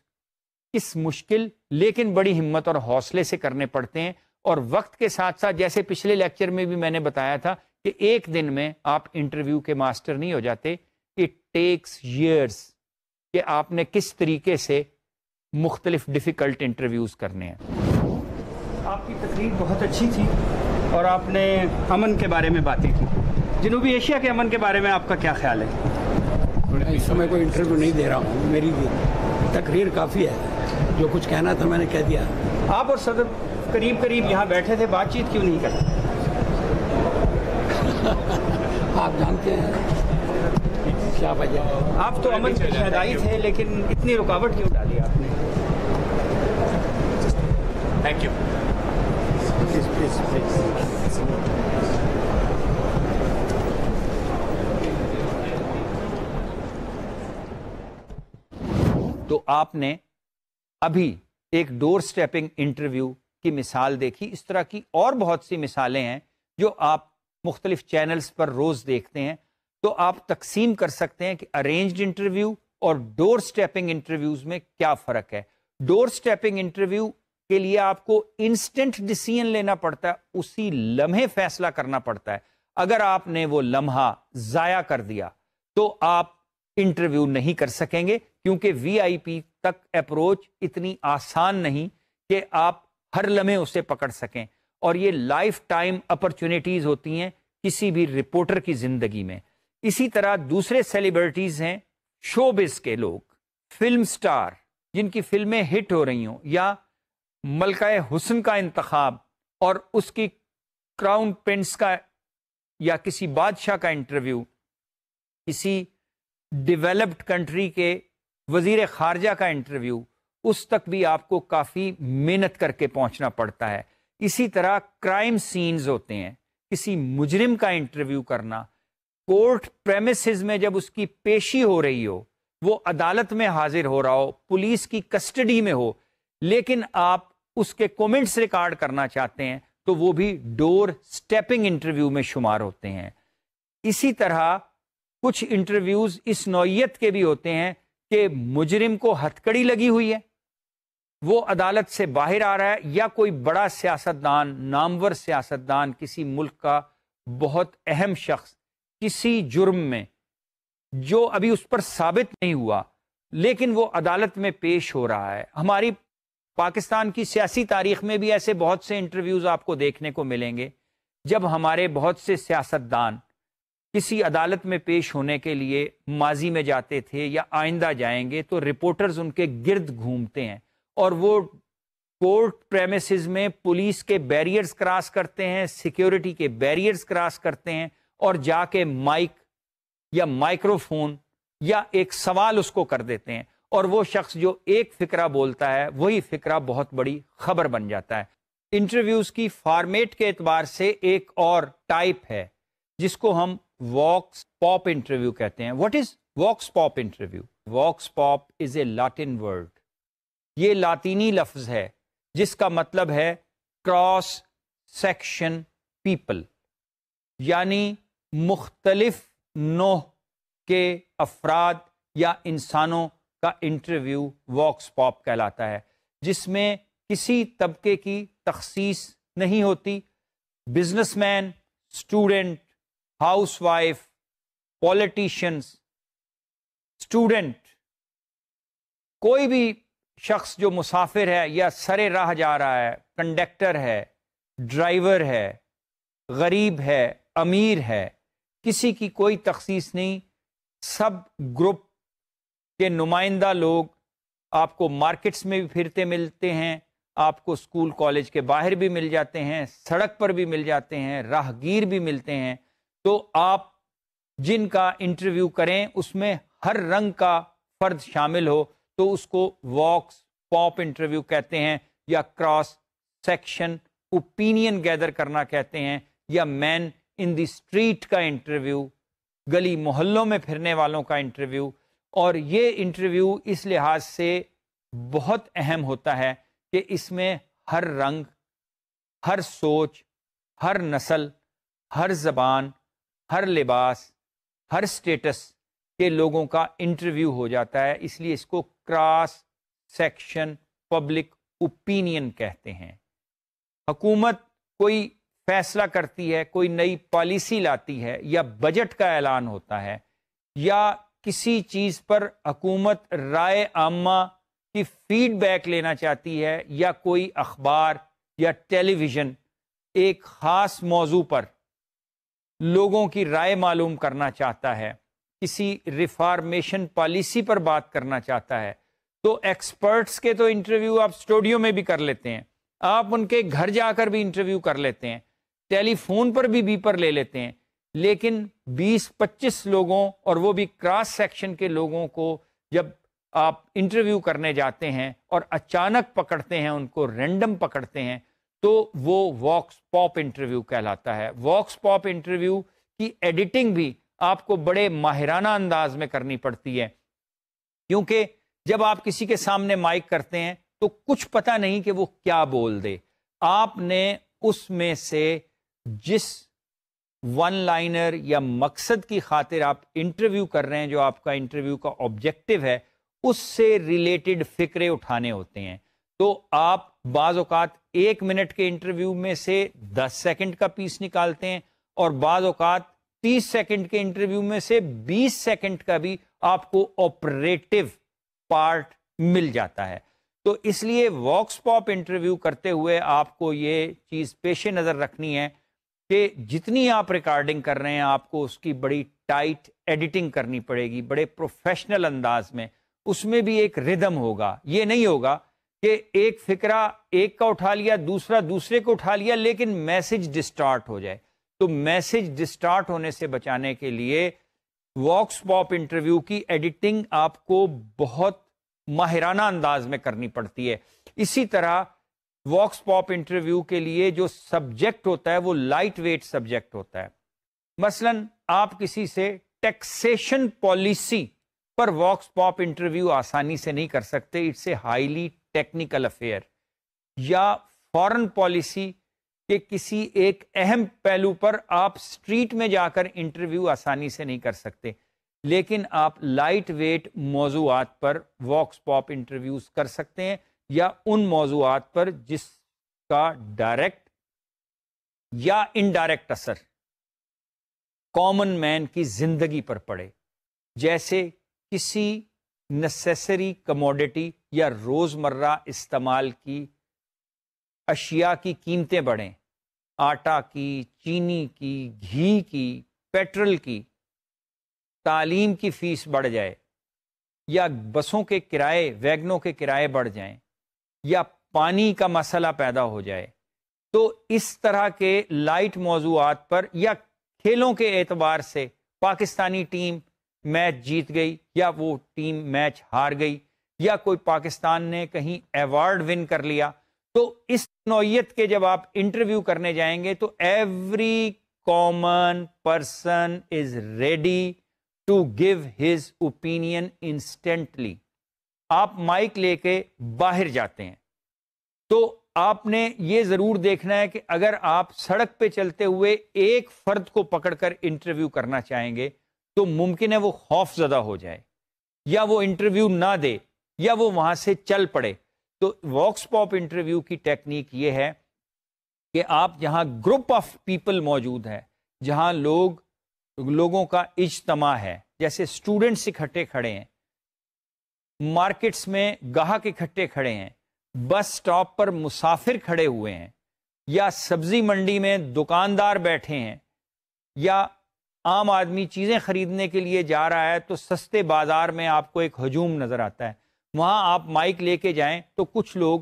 کس مشکل لیکن بڑی ہمت اور حوصلے سے کرنے پڑتے ہیں. اور وقت کے ساتھ ساتھ جیسے پچھلے لیکچر میں بھی میں نے بتایا تھا کہ ایک دن میں آپ انٹرویو کے ماسٹر نہیں ہو جاتے. اٹ ٹیکس ایئرس کہ آپ نے کس طریقے سے مختلف ڈیفیکلٹ انٹرویوز کرنے ہیں. آپ کی تقریر بہت اچھی تھی اور آپ نے امن کے بارے میں باتیں کی. جنوبی ایشیا کے امن کے بارے میں آپ کا کیا خیال ہے؟ اس سمے کوئی انٹرویو نہیں دے رہا ہوں, میری تقریر کافی ہے, جو کچھ کہنا تھا میں نے کہہ دیا. آپ اور صدر قریب قریب یہاں بیٹھے تھے, بات چیت کیوں نہیں کرتے؟ آپ جانتے ہیں کیا وجہ ہے. آپ تو امن کے شہدائی تھے, لیکن اتنی رکاوٹ کیوں ڈالی آپ نے؟ Thank you. تو آپ نے ابھی ایک ڈور سٹیپنگ انٹرویو کی مثال دیکھی. اس طرح کی اور بہت سی مثالیں ہیں جو آپ مختلف چینلز پر روز دیکھتے ہیں. تو آپ تقسیم کر سکتے ہیں کہ ارینجڈ انٹرویو اور ڈور سٹیپنگ انٹرویوز میں کیا فرق ہے. ڈور سٹیپنگ انٹرویو کے لیے آپ کو انسٹنٹ ڈیسیژن لینا پڑتا ہے, اسی لمحے فیصلہ کرنا پڑتا ہے. اگر آپ نے وہ لمحہ ضائع کر دیا تو آپ انٹرویو نہیں کر سکیں گے, کیونکہ وی آئی پی تک اپروچ اتنی آسان نہیں کہ آپ ہر لمحے اسے پکڑ سکیں. اور یہ لائف ٹائم اپرچونٹیز ہوتی ہیں کسی بھی رپورٹر کی زندگی میں. اسی طرح دوسرے سیلیبریٹیز ہیں, شوبز کے لوگ, فلم سٹار جن کی فلمیں ہٹ ہو رہی ہوں, یا ملکہ حسن کا انتخاب اور اس کی کراؤن پرنس کا یا کسی بادشاہ کا انٹرویو, کسی ڈیولپڈ کنٹری کے وزیر خارجہ کا انٹرویو, اس تک بھی آپ کو کافی محنت کر کے پہنچنا پڑتا ہے. اسی طرح کرائم سینز ہوتے ہیں, کسی مجرم کا انٹرویو کرنا, کورٹ پریمیسز میں جب اس کی پیشی ہو رہی ہو, وہ عدالت میں حاضر ہو رہا ہو, پولیس کی کسٹڈی میں ہو, لیکن آپ اس کے کومنٹس ریکارڈ کرنا چاہتے ہیں, تو وہ بھی ڈور سٹیپنگ انٹرویو میں شمار ہوتے ہیں. اسی طرح کچھ انٹرویوز اس نوعیت کے بھی ہوتے ہیں کہ مجرم کو ہتھکڑی لگی ہوئی ہے, وہ عدالت سے باہر آ رہا ہے, یا کوئی بڑا سیاستدان, نامور سیاستدان, کسی ملک کا بہت اہم شخص کسی جرم میں جو ابھی اس پر ثابت نہیں ہوا لیکن وہ عدالت میں پیش ہو رہا ہے. ہماری پاکستان کی سیاسی تاریخ میں بھی ایسے بہت سے انٹرویوز آپ کو دیکھنے کو ملیں گے جب ہمارے بہت سے سیاستدان کسی عدالت میں پیش ہونے کے لیے ماضی میں جاتے تھے یا آئندہ جائیں گے, تو رپورٹرز ان کے گرد گھومتے ہیں اور وہ کورٹ پریمیسز میں پولیس کے بیریئرز کراس کرتے ہیں, سیکیورٹی کے بیریئرز کراس کرتے ہیں, اور جا کے مائک یا مائکرو فون یا ایک سوال اس کو کر دیتے ہیں, اور وہ شخص جو ایک فقرہ بولتا ہے وہی فقرہ بہت بڑی خبر بن جاتا ہے. انٹرویوز کی فارمیٹ کے اعتبار سے ایک اور ٹائپ ہے جس کو ہم واکس پاپ انٹرویو کہتے ہیں. What is walks pop interview? Walks pop is a Latin word. یہ لاطینی لفظ ہے جس کا مطلب ہے کراس سیکشن پیپل, یعنی مختلف نوع کے افراد یا انسانوں کا انٹرویو واکس پاپ کہلاتا ہے, جس میں کسی طبقے کی تخصیص نہیں ہوتی. Business man, student, house wife, politicians, student, کوئی بھی شخص جو مسافر ہے یا سرے راہ جا رہا ہے, کنڈکٹر ہے, ڈرائیور ہے, غریب ہے, امیر ہے, کسی کی کوئی تخصیص نہیں، سب گروپ کے نمائندہ لوگ آپ کو مارکیٹس میں بھی پھرتے ملتے ہیں، آپ کو اسکول کالج کے باہر بھی مل جاتے ہیں، سڑک پر بھی مل جاتے ہیں، راہگیر بھی ملتے ہیں. تو آپ جن کا انٹرویو کریں اس میں ہر رنگ کا فرد شامل ہو تو اس کو واکس پاپ انٹرویو کہتے ہیں، یا کراس سیکشن اوپینین گیدر کرنا کہتے ہیں، یا مین ان دی اسٹریٹ کا انٹرویو، گلی محلوں میں پھرنے والوں کا انٹرویو. اور یہ انٹرویو اس لحاظ سے بہت اہم ہوتا ہے کہ اس میں ہر رنگ، ہر سوچ، ہر نسل، ہر زبان، ہر لباس، ہر سٹیٹس کے لوگوں کا انٹرویو ہو جاتا ہے. اس لیے اس کو کراس سیکشن پبلک اوپینین کہتے ہیں. حکومت کوئی فیصلہ کرتی ہے، کوئی نئی پالیسی لاتی ہے، یا بجٹ کا اعلان ہوتا ہے، یا کسی چیز پر حکومت رائے عامہ کی فیڈ بیک لینا چاہتی ہے، یا کوئی اخبار یا ٹیلی ویژن ایک خاص موضوع پر لوگوں کی رائے معلوم کرنا چاہتا ہے، کسی ریفارمیشن پالیسی پر بات کرنا چاہتا ہے، تو ایکسپرٹس کے تو انٹرویو آپ اسٹوڈیو میں بھی کر لیتے ہیں، آپ ان کے گھر جا کر بھی انٹرویو کر لیتے ہیں، ٹیلی فون پر بھی بیپر لے لیتے ہیں. لیکن 20-25 لوگوں، اور وہ بھی کراس سیکشن کے لوگوں کو جب آپ انٹرویو کرنے جاتے ہیں اور اچانک پکڑتے ہیں، ان کو رینڈم پکڑتے ہیں، تو وہ واکس پاپ انٹرویو کہلاتا ہے. واکس پاپ انٹرویو کی ایڈیٹنگ بھی آپ کو بڑے ماہرانہ انداز میں کرنی پڑتی ہے، کیونکہ جب آپ کسی کے سامنے مائک کرتے ہیں تو کچھ پتہ نہیں کہ وہ کیا بول دے. آپ نے اس میں سے جس ون لائنر یا مقصد کی خاطر آپ انٹرویو کر رہے ہیں، جو آپ کا انٹرویو کا آبجیکٹو ہے، اس سے ریلیٹڈ فکرے اٹھانے ہوتے ہیں. تو آپ بعض اوقات 1 منٹ کے انٹرویو میں سے 10 سیکنڈ کا پیس نکالتے ہیں، اور بعض اوقات 30 سیکنڈ کے انٹرویو میں سے 20 سیکنڈ کا بھی آپ کو آپریٹو پارٹ مل جاتا ہے. تو اس لیے واکس پاپ انٹرویو کرتے ہوئے آپ کو یہ چیز پیش نظر رکھنی ہے کہ جتنی آپ ریکارڈنگ کر رہے ہیں، آپ کو اس کی بڑی ٹائٹ ایڈیٹنگ کرنی پڑے گی، بڑے پروفیشنل انداز میں. اس میں بھی ایک ردم ہوگا. یہ نہیں ہوگا کہ ایک فکرہ ایک کا اٹھا لیا، دوسرا دوسرے کو اٹھا لیا، لیکن میسج ڈسٹارٹ ہو جائے. تو میسج ڈسٹارٹ ہونے سے بچانے کے لیے واکس پاپ انٹرویو کی ایڈیٹنگ آپ کو بہت ماہرانہ انداز میں کرنی پڑتی ہے. اسی طرح واکس پاپ انٹرویو کے لیے جو سبجیکٹ ہوتا ہے وہ لائٹ ویٹ سبجیکٹ ہوتا ہے. مثلا آپ کسی سے ٹیکسیشن پالیسی پر واکس پاپ انٹرویو آسانی سے نہیں کر سکتے، it's a highly technical affair. یا فارن پالیسی کے کسی ایک اہم پہلو پر آپ اسٹریٹ میں جا کر انٹرویو آسانی سے نہیں کر سکتے، لیکن آپ لائٹ ویٹ موضوعات پر واکس پاپ انٹرویوز کر سکتے ہیں، یا ان موضوعات پر جس کا ڈائریکٹ یا انڈائریکٹ اثر کامن مین کی زندگی پر پڑے. جیسے کسی نیسیسری کموڈٹی یا روزمرہ استعمال کی اشیاء کی قیمتیں بڑھیں، آٹا کی، چینی کی، گھی کی، پیٹرول کی، تعلیم کی فیس بڑھ جائے، یا بسوں کے کرائے، ویگنوں کے کرائے بڑھ جائیں، یا پانی کا مسئلہ پیدا ہو جائے. تو اس طرح کے لائٹ موضوعات پر، یا کھیلوں کے اعتبار سے پاکستانی ٹیم میچ جیت گئی یا وہ ٹیم میچ ہار گئی، یا کوئی پاکستان نے کہیں ایوارڈ ون کر لیا، تو اس نوعیت کے جب آپ انٹرویو کرنے جائیں گے تو every common person is ready to give his opinion instantly. آپ مائک لے کے باہر جاتے ہیں تو آپ نے یہ ضرور دیکھنا ہے کہ اگر آپ سڑک پہ چلتے ہوئے ایک فرد کو پکڑ کر انٹرویو کرنا چاہیں گے تو ممکن ہے وہ خوف زدہ ہو جائے، یا وہ انٹرویو نہ دے، یا وہ وہاں سے چل پڑے. تو واکس پاپ انٹرویو کی ٹیکنیک یہ ہے کہ آپ جہاں گروپ آف پیپل موجود ہے، جہاں لوگوں کا اجتماع ہے، جیسے اسٹوڈنٹس اکٹھے کھڑے ہیں، مارکیٹس میں گاہک اکٹھے کھڑے ہیں، بس سٹاپ پر مسافر کھڑے ہوئے ہیں، یا سبزی منڈی میں دکاندار بیٹھے ہیں، یا عام آدمی چیزیں خریدنے کے لیے جا رہا ہے تو سستے بازار میں آپ کو ایک ہجوم نظر آتا ہے، وہاں آپ مائک لے کے جائیں تو کچھ لوگ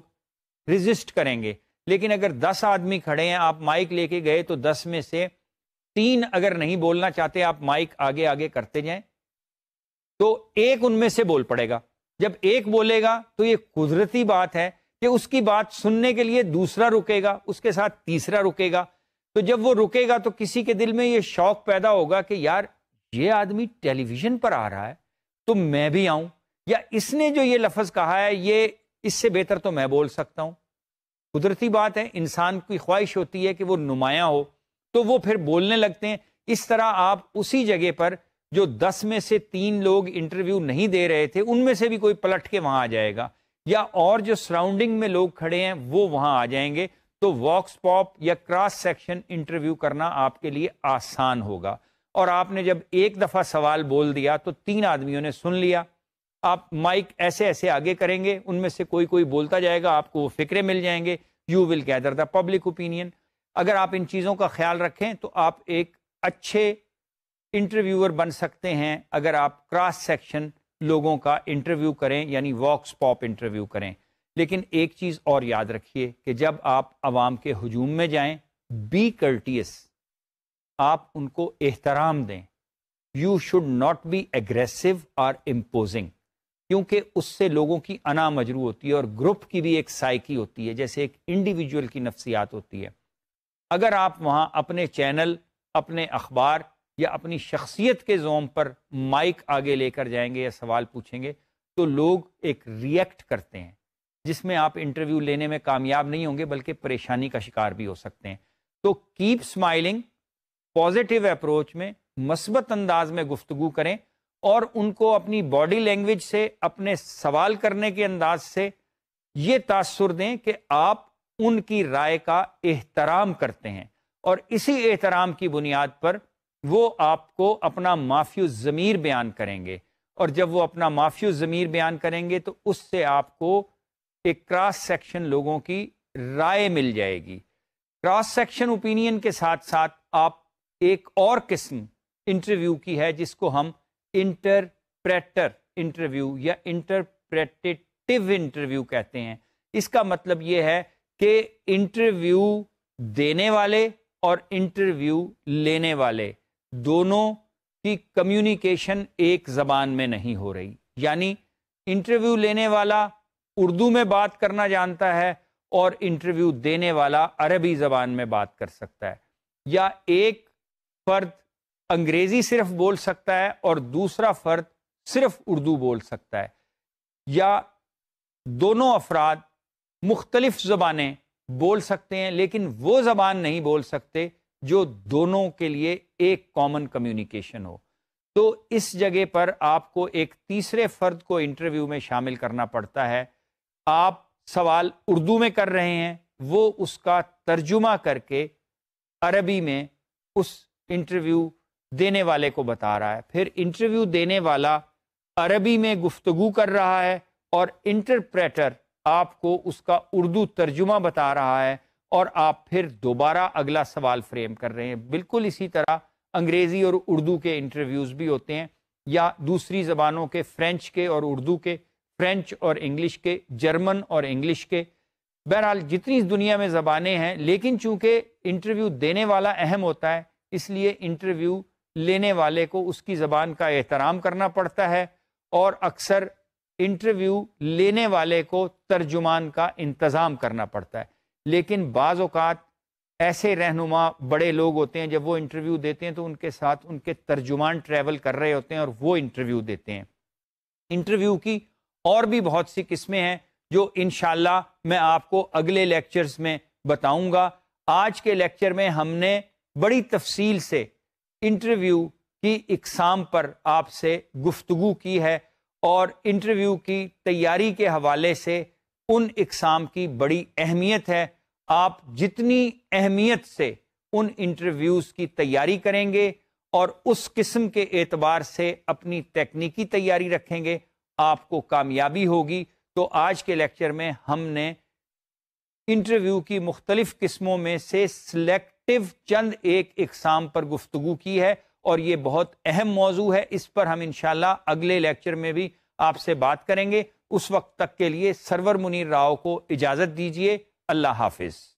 ریزسٹ کریں گے، لیکن اگر 10 آدمی کھڑے ہیں، آپ مائک لے کے گئے تو 10 میں سے 3 اگر نہیں بولنا چاہتے، آپ مائک آگے آگے کرتے جائیں تو ایک ان میں سے بول پڑے گا۔ جب ایک بولے گا تو یہ قدرتی بات ہے کہ اس کی بات سننے کے لیے دوسرا رکے گا، اس کے ساتھ تیسرا رکے گا، تو جب وہ رکے گا تو کسی کے دل میں یہ شوق پیدا ہوگا کہ یار یہ آدمی ٹیلی ویژن پر آ رہا ہے تو میں بھی آؤں، یا اس نے جو یہ لفظ کہا ہے یہ اس سے بہتر تو میں بول سکتا ہوں۔ قدرتی بات ہے، انسان کی خواہش ہوتی ہے کہ وہ نمایاں ہو، تو وہ پھر بولنے لگتے ہیں۔ اس طرح آپ اسی جگہ پر جو 10 میں سے 3 لوگ انٹرویو نہیں دے رہے تھے ان میں سے بھی کوئی پلٹ کے وہاں آ جائے گا، یا اور جو سراؤنڈنگ میں لوگ کھڑے ہیں وہ وہاں آ جائیں گے، تو واکس پاپ یا کراس سیکشن انٹرویو کرنا آپ کے لیے آسان ہوگا۔ اور آپ نے جب ایک دفعہ سوال بول دیا تو 3 آدمیوں نے سن لیا، آپ مائک ایسے ایسے آگے کریں گے، ان میں سے کوئی کوئی بولتا جائے گا، آپ کو وہ فکرے مل جائیں گے، you will گیدر the public opinion. اگر آپ ان چیزوں کا خیال رکھیں تو آپ ایک اچھے انٹرویور بن سکتے ہیں اگر آپ کراس سیکشن لوگوں کا انٹرویو کریں، یعنی واکس پاپ انٹرویو کریں۔ لیکن ایک چیز اور یاد رکھیے کہ جب آپ عوام کے ہجوم میں جائیں، بی کرٹیس، آپ ان کو احترام دیں۔ You should not be aggressive اور امپوزنگ، کیونکہ اس سے لوگوں کی انا مجروح ہوتی ہے اور گروپ کی بھی ایک سائیکی ہوتی ہے، جیسے ایک انڈیویجول کی نفسیات ہوتی ہے۔ اگر آپ وہاں اپنے چینل، اپنے اخبار یا اپنی شخصیت کے زوم پر مائک آگے لے کر جائیں گے یا سوال پوچھیں گے تو لوگ ایک ریئیکٹ کرتے ہیں، جس میں آپ انٹرویو لینے میں کامیاب نہیں ہوں گے بلکہ پریشانی کا شکار بھی ہو سکتے ہیں۔ تو کیپ اسمائلنگ، پازیٹیو اپروچ میں مثبت انداز میں گفتگو کریں، اور ان کو اپنی باڈی لینگویج سے، اپنے سوال کرنے کے انداز سے یہ تاثر دیں کہ آپ ان کی رائے کا احترام کرتے ہیں، اور اسی احترام کی بنیاد پر وہ آپ کو اپنا مافی الضمیر بیان کریں گے، اور جب وہ اپنا مافی الضمیر بیان کریں گے تو اس سے آپ کو ایک کراس سیکشن لوگوں کی رائے مل جائے گی۔ کراس سیکشن اوپینین کے ساتھ ساتھ آپ ایک اور قسم انٹرویو کی ہے جس کو ہم انٹرپریٹر انٹرویو یا انٹرپریٹیو انٹرویو کہتے ہیں۔ اس کا مطلب یہ ہے کہ انٹرویو دینے والے اور انٹرویو لینے والے دونوں کی کمیونیکیشن ایک زبان میں نہیں ہو رہی، یعنی انٹرویو لینے والا اردو میں بات کرنا جانتا ہے اور انٹرویو دینے والا عربی زبان میں بات کر سکتا ہے، یا ایک فرد انگریزی صرف بول سکتا ہے اور دوسرا فرد صرف اردو بول سکتا ہے، یا دونوں افراد مختلف زبانیں بول سکتے ہیں لیکن وہ زبان نہیں بول سکتے جو دونوں کے لیے ایک کامن کمیونیکیشن ہو۔ تو اس جگہ پر آپ کو ایک تیسرے فرد کو انٹرویو میں شامل کرنا پڑتا ہے۔ آپ سوال اردو میں کر رہے ہیں، وہ اس کا ترجمہ کر کے عربی میں اس انٹرویو دینے والے کو بتا رہا ہے، پھر انٹرویو دینے والا عربی میں گفتگو کر رہا ہے اور انٹرپریٹر آپ کو اس کا اردو ترجمہ بتا رہا ہے، اور آپ پھر دوبارہ اگلا سوال فریم کر رہے ہیں۔ بالکل اسی طرح انگریزی اور اردو کے انٹرویوز بھی ہوتے ہیں، یا دوسری زبانوں کے، فرینچ کے اور اردو کے، فرینچ اور انگلش کے، جرمن اور انگلش کے، بہرحال جتنی دنیا میں زبانیں ہیں، لیکن چونکہ انٹرویو دینے والا اہم ہوتا ہے اس لیے انٹرویو لینے والے کو اس کی زبان کا احترام کرنا پڑتا ہے، اور اکثر انٹرویو لینے والے کو ترجمان کا انتظام کرنا پڑتا ہے۔ لیکن بعض اوقات ایسے رہنما بڑے لوگ ہوتے ہیں، جب وہ انٹرویو دیتے ہیں تو ان کے ساتھ ان کے ترجمان ٹریول کر رہے ہوتے ہیں اور وہ انٹرویو دیتے ہیں۔ انٹرویو کی اور بھی بہت سی قسمیں ہیں جو انشاءاللہ میں آپ کو اگلے لیکچرز میں بتاؤں گا۔ آج کے لیکچر میں ہم نے بڑی تفصیل سے انٹرویو کی اقسام پر آپ سے گفتگو کی ہے، اور انٹرویو کی تیاری کے حوالے سے ان اقسام کی بڑی اہمیت ہے۔ آپ جتنی اہمیت سے ان انٹرویوز کی تیاری کریں گے اور اس قسم کے اعتبار سے اپنی تکنیکی تیاری رکھیں گے، آپ کو کامیابی ہوگی۔ تو آج کے لیکچر میں ہم نے انٹرویو کی مختلف قسموں میں سے سلیکٹو چند ایک اقسام پر گفتگو کی ہے، اور یہ بہت اہم موضوع ہے، اس پر ہم انشاءاللہ اگلے لیکچر میں بھی آپ سے بات کریں گے۔ اس وقت تک کے لیے سرور منیر راؤ کو اجازت دیجیے، اللہ حافظ۔